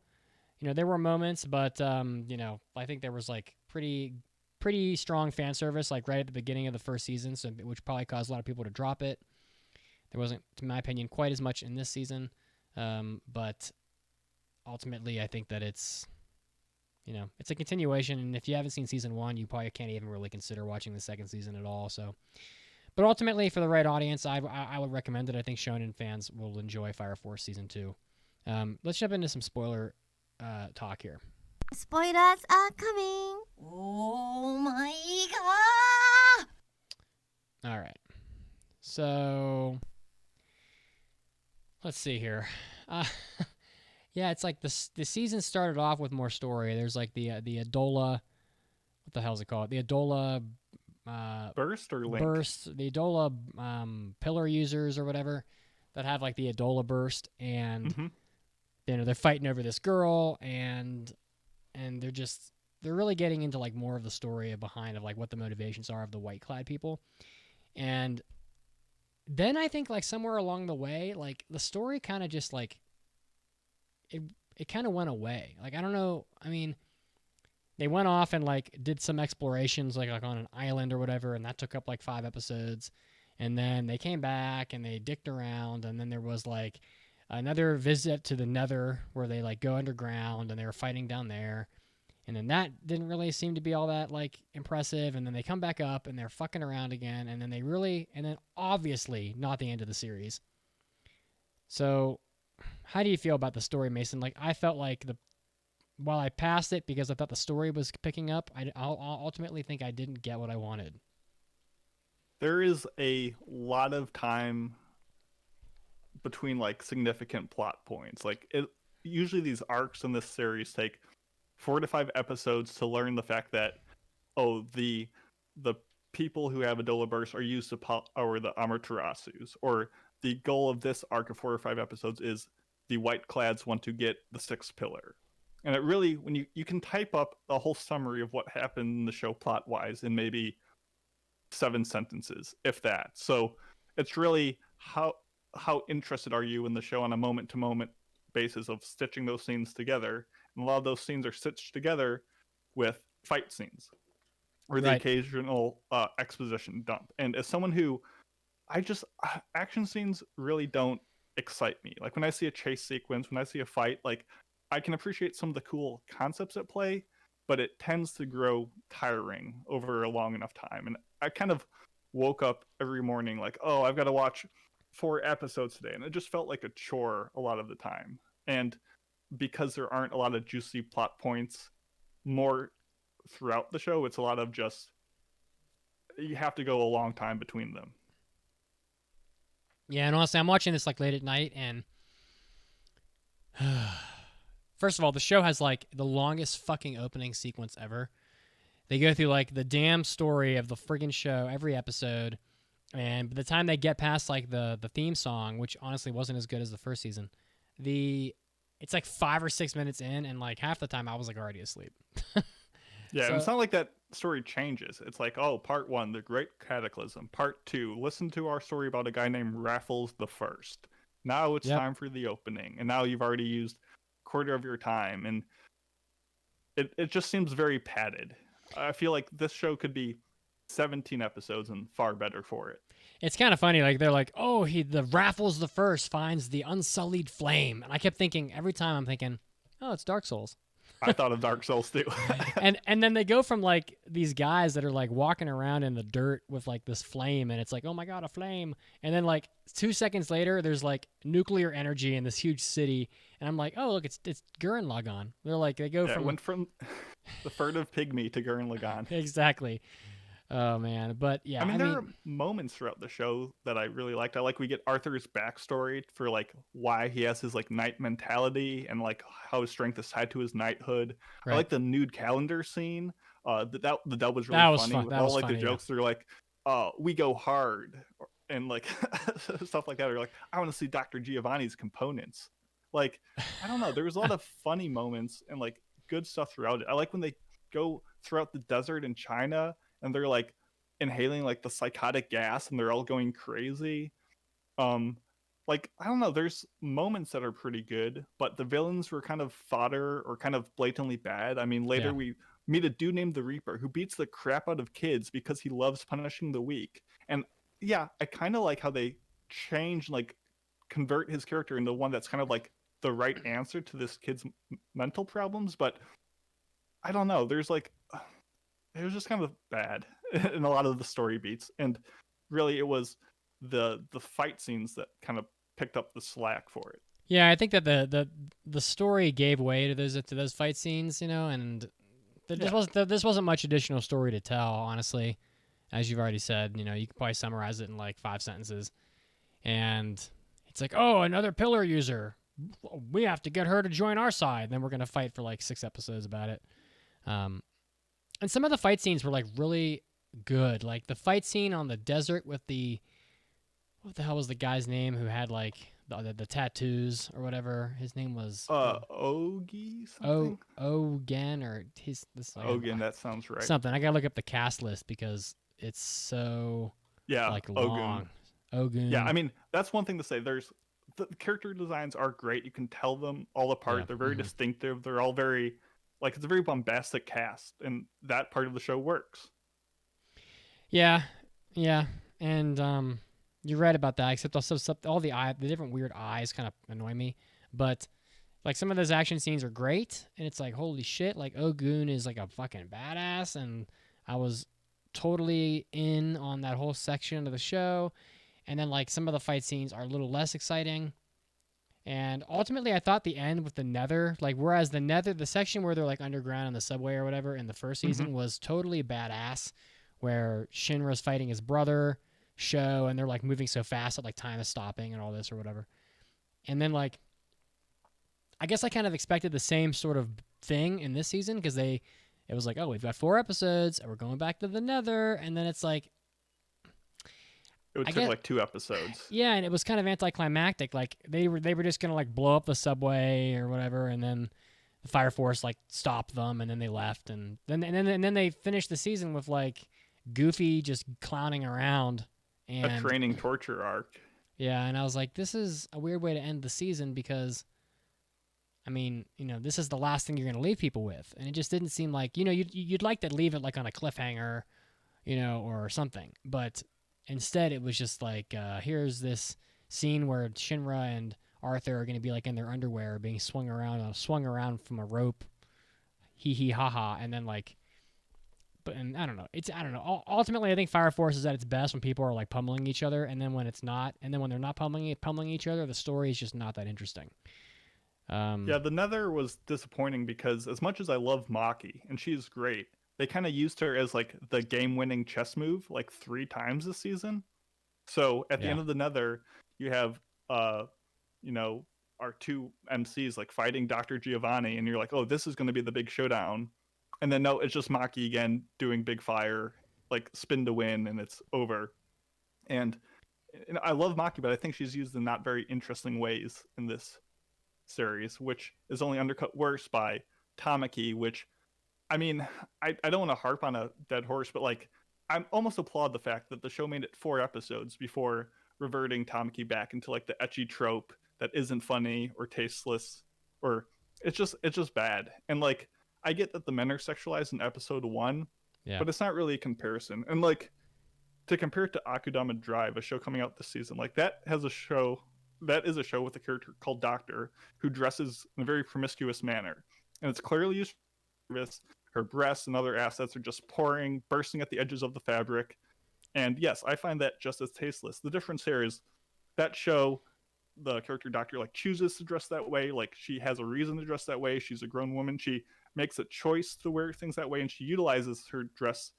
there were moments, but I think there was like pretty strong fan service like right at the beginning of the first season, so which probably caused a lot of people to drop it. There wasn't, in my opinion, quite as much in this season, but ultimately I think that it's a continuation, and if you haven't seen season 1, you probably can't even really consider watching the second season at all. So, but ultimately, for the right audience, I would recommend it. I think shonen fans will enjoy Fire Force season 2. Let's jump into some spoiler talk here. Spoilers are coming. Oh my god! All right, so let's see here. Yeah, it's like the season started off with more story. There's like the Adola, what the hell is it called? The Adola Burst or Link? Burst, the Adola pillar users or whatever that have like the Adola burst, and they're fighting over this girl, and they're really getting into like more of the story behind of like what the motivations are of the white clad people. And then I think like somewhere along the way, like the story kind of just like it kind of went away. Like, I don't know. I mean, they went off and like did some explorations like on an island or whatever, and that took up like 5 episodes. And then they came back and they dicked around, and then there was like another visit to the Nether where they like go underground and they were fighting down there. And then that didn't really seem to be all that like impressive. And then they come back up and they're fucking around again. And then obviously not the end of the series. So how do you feel about the story, Mason? Like, I felt like while I passed it because I thought the story was picking up, I'll ultimately think I didn't get what I wanted. There is a lot of time between like significant plot points. Like, usually these arcs in this series take 4 to 5 episodes to learn the fact that, oh, the people who have Adola Burst are used to power the Amaterasus, or the goal of this arc of 4 or 5 episodes is the White Clads want to get the 6th pillar. And it really, when you can type up a whole summary of what happened in the show plot-wise in maybe 7 sentences, if that. So it's really how interested are you in the show on a moment to moment basis of stitching those scenes together? And a lot of those scenes are stitched together with fight scenes or the occasional exposition dump. And as someone who action scenes really don't excite me. Like when I see a chase sequence, when I see a fight, like I can appreciate some of the cool concepts at play, but it tends to grow tiring over a long enough time. And I kind of woke up every morning like, oh, I've got to watch 4 episodes today. And it just felt like a chore a lot of the time. And because there aren't a lot of juicy plot points more throughout the show, it's a lot of just, you have to go a long time between them. Yeah, and honestly, I'm watching this like late at night, and first of all, the show has like the longest fucking opening sequence ever. They go through like the damn story of the friggin' show every episode, and by the time they get past like the theme song, which honestly wasn't as good as the first season, it's like 5 or 6 minutes in, and like half the time I was like already asleep. Yeah, so, it's not like that story changes. It's like, oh, part 1, the Great Cataclysm. Part 2, listen to our story about a guy named Raffles the First. Now it's time for the opening, and now you've already used a quarter of your time, and it just seems very padded. I feel like this show could be 17 episodes and far better for it. It's kind of funny. Like they're like, oh, the Raffles the First finds the unsullied flame, and I kept thinking every time I'm thinking, oh, it's Dark Souls. I thought of Dark Souls too. and then they go from like these guys that are like walking around in the dirt with like this flame, and it's like, oh my god, a flame. And then like 2 seconds later, there's like nuclear energy in this huge city, and I'm like, oh look, it's Gurren Lagann. They're like, they go from it went from the furtive pygmy to Gurren Lagann. Exactly. Oh man, but yeah, I mean, there are moments throughout the show that I really liked. I like we get Arthur's backstory for like why he has his like knight mentality and like how his strength is tied to his knighthood. Right. I like the nude calendar scene. The dub was really funny. With all like the jokes, they're like, we go hard and like stuff like that. Or like, I want to see Dr. Giovanni's components. Like, I don't know. There was a lot of funny moments and like good stuff throughout it. I like when they go throughout the desert in China and they're like inhaling like the psychotic gas and they're all going crazy. Like, I don't know, there's moments that are pretty good, but the villains were kind of fodder or kind of blatantly bad. I mean, later we meet a dude named the Reaper who beats the crap out of kids because he loves punishing the weak. And yeah, I kind of like how they change, like convert his character into one that's kind of like the right answer to this kid's mental problems. But I don't know, there's like, it was just kind of bad in a lot of the story beats, and really it was the fight scenes that kind of picked up the slack for it. Yeah, I think that the story gave way to those fight scenes, you know, and this wasn't much additional story to tell, honestly. As you've already said, you know, you could probably summarize it in like 5 sentences, and it's like, oh, another pillar user, we have to get her to join our side, and then we're gonna fight for like 6 episodes about it. And some of the fight scenes were like really good. Like the fight scene on the desert with what the hell was the guy's name who had like the tattoos or whatever? His name was Ogi something. Ogen or his Ogen. That sounds right. Something. I gotta look up the cast list because it's so like long. Ogun. Yeah, I mean that's one thing to say. There's the character designs are great. You can tell them all apart. Yeah. They're very distinctive. They're all very like, it's a very bombastic cast, and that part of the show works. Yeah, and you're right about that. Except also all the different weird eyes kind of annoy me. But like some of those action scenes are great, and it's like holy shit, like Ogun is like a fucking badass, and I was totally in on that whole section of the show. And then like some of the fight scenes are a little less exciting. And ultimately, I thought the end with the Nether, like whereas the section where they're like underground in the subway or whatever in the first season was totally badass, where Shinra's fighting his brother, Sho, and they're like moving so fast that like time is stopping and all this or whatever. And then like, I guess I kind of expected the same sort of thing in this season because it was like, oh, we've got 4 episodes and we're going back to the Nether, and then it's like. It took like 2 episodes. Yeah, and it was kind of anticlimactic. Like they were just gonna like blow up the subway or whatever, and then the fire force like stopped them, and then they left, and then they finished the season with like Goofy just clowning around and a training torture arc. Yeah, and I was like, this is a weird way to end the season because, I mean, this is the last thing you're going to leave people with. And it just didn't seem like, you'd like to leave it like on a cliffhanger, or something. But instead, it was just like, here's this scene where Shinra and Arthur are going to be like in their underwear being swung around from a rope, hee hee ha ha, and then like, and I don't know. I don't know. Ultimately, I think Fire Force is at its best when people are like pummeling each other, and then when it's not, and then when they're not pummeling each other, the story is just not that interesting. Yeah, the Nether was disappointing because as much as I love Maki and she's great, they kind of used her as like the game-winning chess move like 3 times this season. So at the end of the Nether, you have our two MCs like fighting Dr. Giovanni, and you're like, oh, this is going to be the big showdown. And then no, it's just Maki again doing big fire, like spin to win, and it's over. And I love Maki, but I think she's used in not very interesting ways in this series, which is only undercut worse by Tamaki, which, I mean, I don't want to harp on a dead horse, but like, I almost applaud the fact that the show made it 4 episodes before reverting Tamaki back into like the ecchi trope that isn't funny or tasteless, or it's just bad. And like, I get that the men are sexualized in episode 1, but it's not really a comparison. And like, to compare it to Akudama Drive, a show coming out this season, like that is a show with a character called Doctor who dresses in a very promiscuous manner, and it's clearly used for service. Her breasts and other assets are just bursting at the edges of the fabric. And yes, I find that just as tasteless. The difference here is that show, the character Doctor like chooses to dress that way. Like she has a reason to dress that way. She's a grown woman. She makes a choice to wear things that way, and she utilizes her dress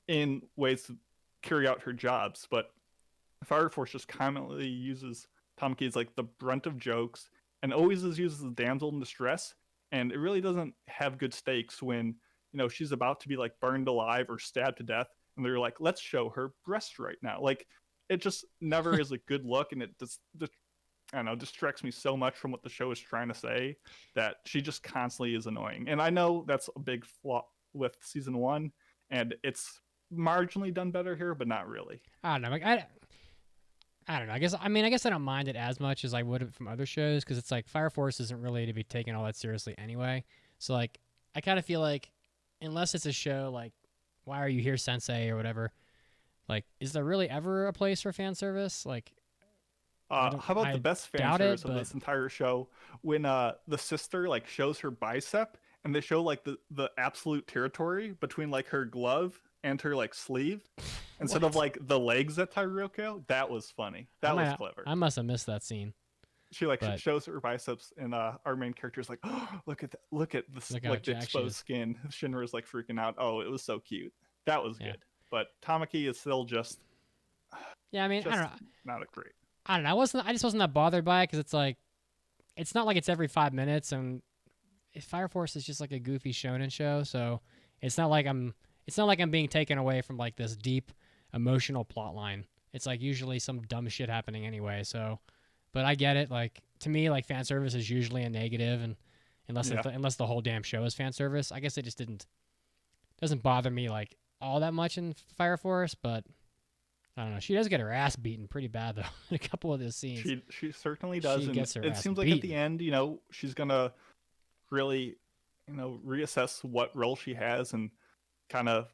in ways to carry out her jobs. But Fire Force just commonly uses Tamaki as like the brunt of jokes, and always is used as a damsel in distress. And it really doesn't have good stakes when she's about to be like burned alive or stabbed to death, and they're like, let's show her breast right now. Like, it just never is a good look, and it just I don't know, distracts me so much from what the show is trying to say that she just constantly is annoying. And I know that's a big flaw with season 1, and it's marginally done better here, but not really. I don't know. Like, I don't know. I guess I don't mind it as much as I would from other shows, because it's like Fire Force isn't really to be taken all that seriously anyway. So like, I kind of feel like, unless it's a show like Why Are You Here, Sensei, or whatever, like, is there really ever a place for fan service? Like, how about the best fan service of this entire show, when the sister like shows her bicep, and they show like the absolute territory between like her glove and her like sleeve instead of like the legs at Tyroko? That was funny. That was clever. I must have missed that scene. She like shows her biceps, and our main character is like, oh, look at this, like the exposed skin. Shinra's like freaking out. Oh, it was so cute. That was good. But Tamaki is still just I don't know. Not a great. I don't know. I just wasn't that bothered by it, because it's like, it's not like it's every 5 minutes, and Fire Force is just like a goofy shonen show, so it's not like I'm being taken away from like this deep emotional plot line. It's like usually some dumb shit happening anyway. So, but I get it. Like, to me, like, fan service is usually a negative, and unless the whole damn show is fan service, I guess it just doesn't bother me like all that much in Fire Force. But I don't know. She does get her ass beaten pretty bad though in a couple of those scenes. She certainly does. She gets her it ass seems like beaten. at the end, she's gonna really, reassess what role she has and kind of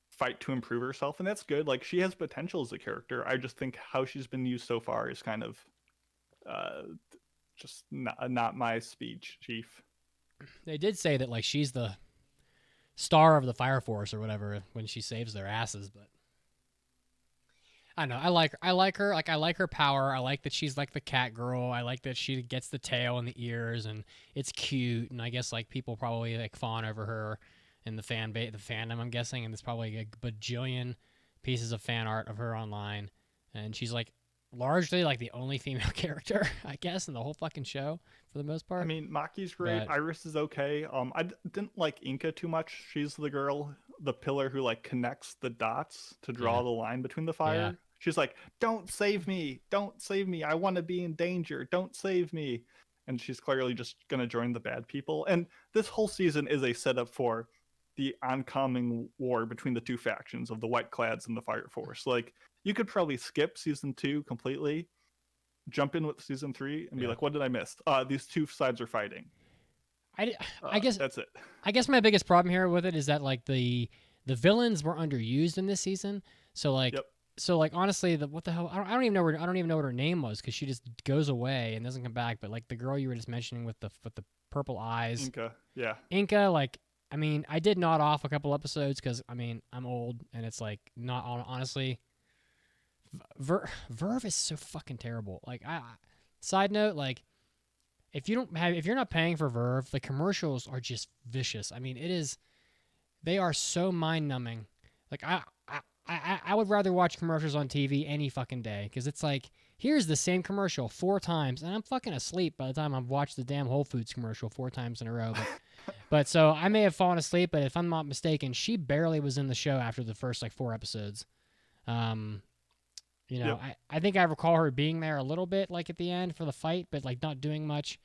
fight to improve herself, and that's good. Like, she has potential as a character. I just think how she's been used so far is kind of just not my speed, Chief. They did say that like she's the star of the Fire Force or whatever when she saves their asses, but I don't know. I like her. Like, I like her power. I like that she's like the cat girl. I like that she gets the tail and the ears, and it's cute. And I guess like people probably like fawn over her in the fandom, I'm guessing. And there's probably a bajillion pieces of fan art of her online. And she's like largely like the only female character, I guess, in the whole fucking show for the most part. I mean, Maki's great. Iris is okay. I didn't like Inka too much. She's the girl, the pillar who like connects the dots to draw the line between the fire. Yeah. She's like, don't save me. Don't save me. I want to be in danger. Don't save me. And she's clearly just going to join the bad people. And this whole season is a setup for the oncoming war between the two factions of the White Clads and the Fire Force. Like, you could probably skip season 2 completely jump in with season 3 and be Yeah. like, what did I miss? These two sides are fighting. I guess that's it. I guess my biggest problem here with it is that like the villains were underused in this season. So like Yep. honestly, what the hell? I don't even know what her name was because she just goes away and doesn't come back. But like the girl you were just mentioning with the purple eyes, Inca. Yeah. Inca. Like I mean, I did nod off a couple episodes because I mean I'm old and it's like not honestly. Verve is so fucking terrible. Like side note, like if you're not paying for Verve, the commercials are just vicious. I mean, they are so mind numbing. Like I would rather watch commercials on TV any fucking day because it's like here's the same commercial 4 times and I'm fucking asleep by the time I've watched the damn Whole Foods commercial 4 times in a row. But so I may have fallen asleep, but if I'm not mistaken, she barely was in the show after the first like 4 episodes. You know, yep. I think I recall her being there a little bit, like at the end for the fight, but like not doing much.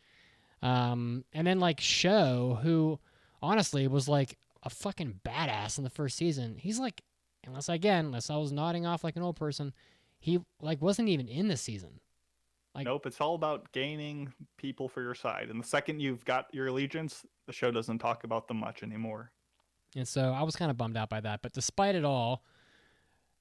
And then like Sho, who honestly was like a fucking badass in the first season. He's like, unless I was nodding off like an old person, he like wasn't even in this season. Like, nope, it's all about gaining people for your side. And the second you've got your allegiance, the show doesn't talk about them much anymore. And so I was kind of bummed out by that. But despite it all,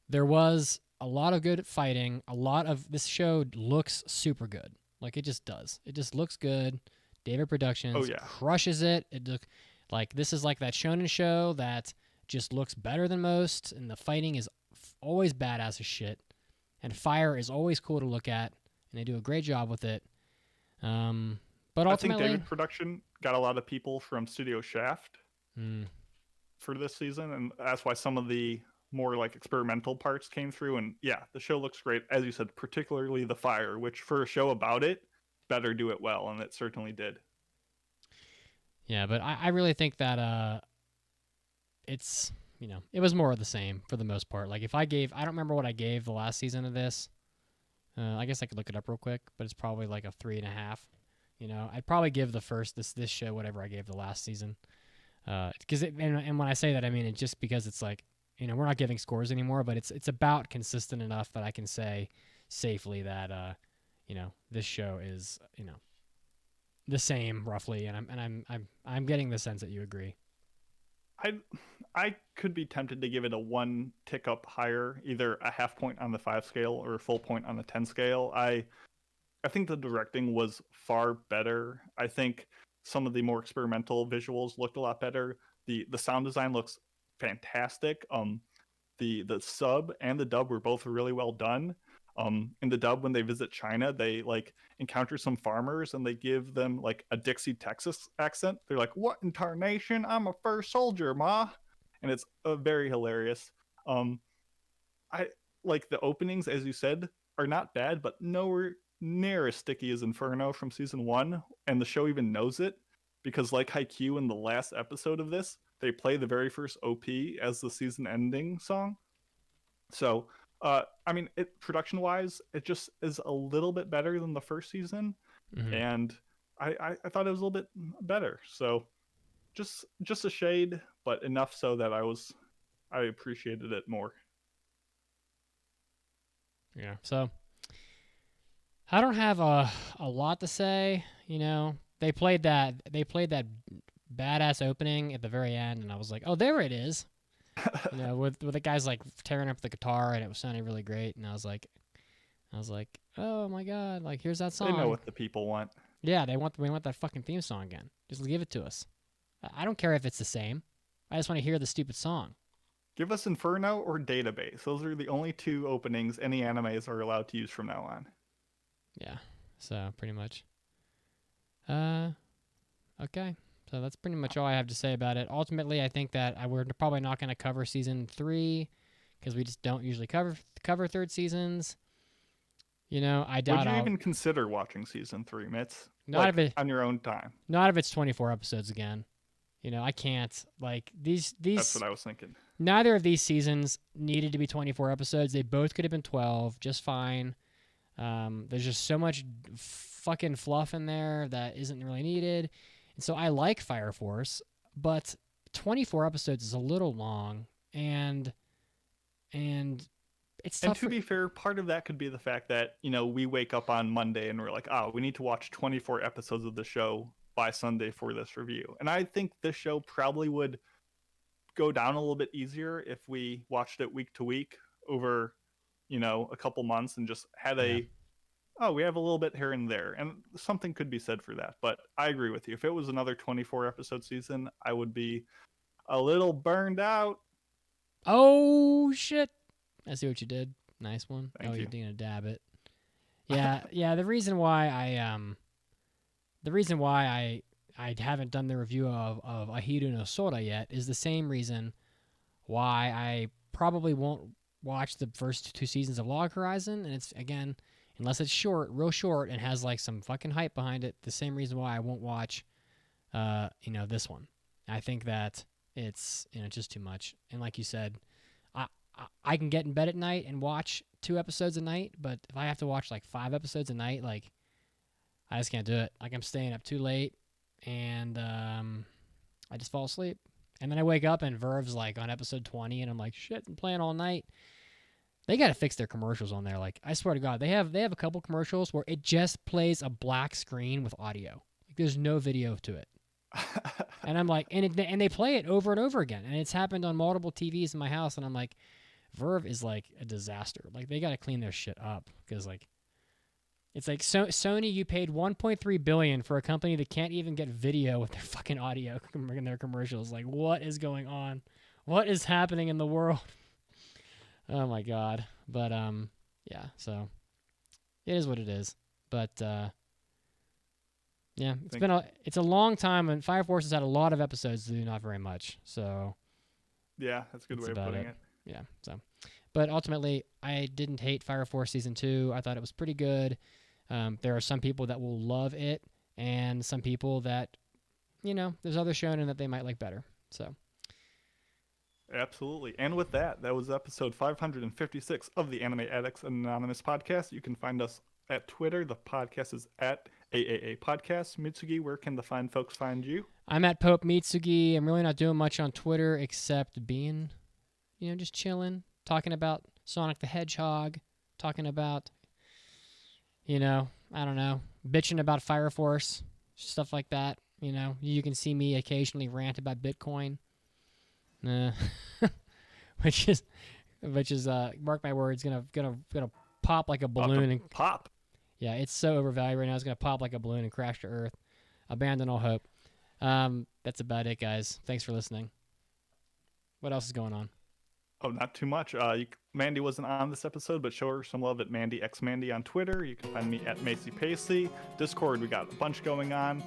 there was a lot of good fighting. A lot of this show looks super good. Like it just does. It just looks good. David Productions crushes it. Like this is like that shonen show that just looks better than most, and the fighting is always badass as shit. And Fire is always cool to look at, and they do a great job with it. But ultimately, I think David Production got a lot of people from Studio Shaft for this season, and that's why some of the more like experimental parts came through. And yeah, the show looks great, as you said, particularly the fire, which for a show about it, better do it well, and it certainly did. Yeah, but I really think that it's, you know, it was more of the same for the most part. Like if I don't remember what I gave the last season of this. I guess I could look it up real quick, but it's probably like a 3.5. You know, I'd probably give the first this show whatever I gave the last season. Because and when I say that, I mean it just because it's like, you know, we're not giving scores anymore, but it's about consistent enough that I can say safely that you know, this show is, you know, the same roughly, and I'm getting the sense that you agree. I could be tempted to give it a 1 tick up higher, either a half point on the 5 scale or a full point on the 10 scale. I think the directing was far better. I think some of the more experimental visuals looked a lot better. The sound design looks fantastic. The sub and the dub were both really well done. In the dub, when they visit China, they like encounter some farmers and they give them like a Dixie, Texas accent. They're like, "What in tarnation? I'm a first soldier, ma," and it's very hilarious. I like the openings, as you said, are not bad, but nowhere near as sticky as Inferno from season 1, and the show even knows it because, like Haikyuu in the last episode of this, they play the very first OP as the season ending song. So. I mean, production-wise, it just is a little bit better than the first season, and I thought it was a little bit better. So, just a shade, but enough so that I appreciated it more. Yeah. So, I don't have a lot to say. You know, they played that badass opening at the very end, and I was like, oh, there it is. You know, with the guys like tearing up the guitar, and it was sounding really great, and I was like, oh my god, like here's that song. They know what the people want. Yeah, we want that fucking theme song again. Just give it to us. I don't care if it's the same. I just want to hear the stupid song. Give us Inferno or Database. Those are the only 2 openings any animes are allowed to use from now on. Yeah, so pretty much. Okay. So that's pretty much all I have to say about it. Ultimately, I think that we're probably not going to cover season 3 because we just don't usually cover third seasons. You know, I doubt. Would you even consider watching season 3, Mitz? Not if it on your own time. Not if it's 24 episodes again. You know, I can't. Like these. That's what I was thinking. Neither of these seasons needed to be 24 episodes. They both could have been 12, just fine. There's just so much fucking fluff in there that isn't really needed. And so I like Fire Force, but 24 episodes is a little long, and it's And tough. to be fair, part of that could be the fact that, we wake up on Monday and we're like, oh, we need to watch 24 episodes of the show by Sunday for this review. And I think this show probably would go down a little bit easier if we watched it week to week over, a couple months and just had we have a little bit here and there. And something could be said for that. But I agree with you. If it was another 24 episode season, I would be a little burned out. Oh, shit. I see what you did. Nice one. Thank you. You're going to dab it. Yeah, yeah. The reason why I haven't done the review of Ahiru no Sora yet is the same reason why I probably won't watch the first 2 seasons of Log Horizon. And it's, again, unless it's real short, and has like some fucking hype behind it, the same reason why I won't watch, this one. I think that it's, just too much. And like you said, I can get in bed at night and watch 2 episodes a night, but if I have to watch like 5 episodes a night, like, I just can't do it. Like, I'm staying up too late, and I just fall asleep. And then I wake up and Verve's like on episode 20, and I'm like, shit, I'm playing all night. They got to fix their commercials on there. Like, I swear to God, they have a couple commercials where it just plays a black screen with audio. Like, there's no video to it. And I'm like, and they play it over and over again. And it's happened on multiple TVs in my house. And I'm like, Verve is like a disaster. Like, they got to clean their shit up, because like, it's like, Sony, you paid $1.3 billion for a company that can't even get video with their fucking audio in their commercials. Like, what is going on? What is happening in the world? Oh my God. But yeah. So it is what it is. But yeah, it's a long time, and Fire Force has had a lot of episodes to do not very much. So yeah, that's a good way of putting it. Yeah. So, but ultimately, I didn't hate Fire Force season 2. I thought it was pretty good. There are some people that will love it, and some people that, there's other shonen that they might like better. So. Absolutely. And with that was episode 556 of the Anime Addicts Anonymous podcast. You can find us at Twitter. The podcast is at AAA Podcast. Mitsugi, where can the fine folks find you? I'm at Pope Mitsugi. I'm really not doing much on Twitter except being, just chilling, talking about Sonic the Hedgehog, talking about, I don't know, bitching about Fire Force, stuff like that. You can see me occasionally rant about Bitcoin. Which is mark my words, gonna pop like a balloon and pop. Yeah, it's so overvalued right now. It's gonna pop like a balloon and crash to Earth. Abandon all hope. That's about it, guys. Thanks for listening. What else is going on? Oh, not too much. Mandy wasn't on this episode, but show her some love at Mandy X Mandy on Twitter. You can find me at Macy Pacey. Discord, we got a bunch going on.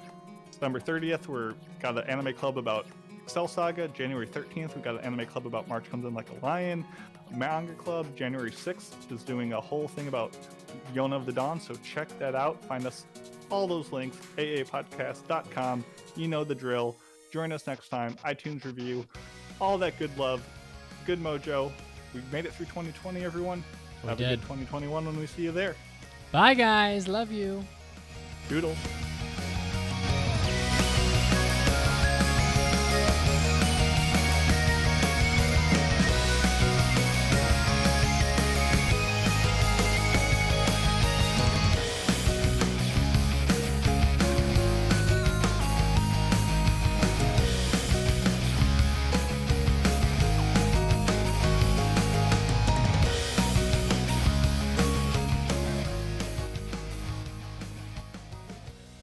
December 30th, we're got an anime club about Cell Saga. January 13th, we've got an anime club about March Comes In Like a Lion. Manga Club, January 6th, is doing a whole thing about Yona of the Dawn, so check that out. Find us, all those links, aapodcast.com. You know the drill. Join us next time. iTunes review, all that good love, good mojo. We made it through 2020, everyone. Have a good 2021 when we see you there. Bye, guys. Love you. Doodles.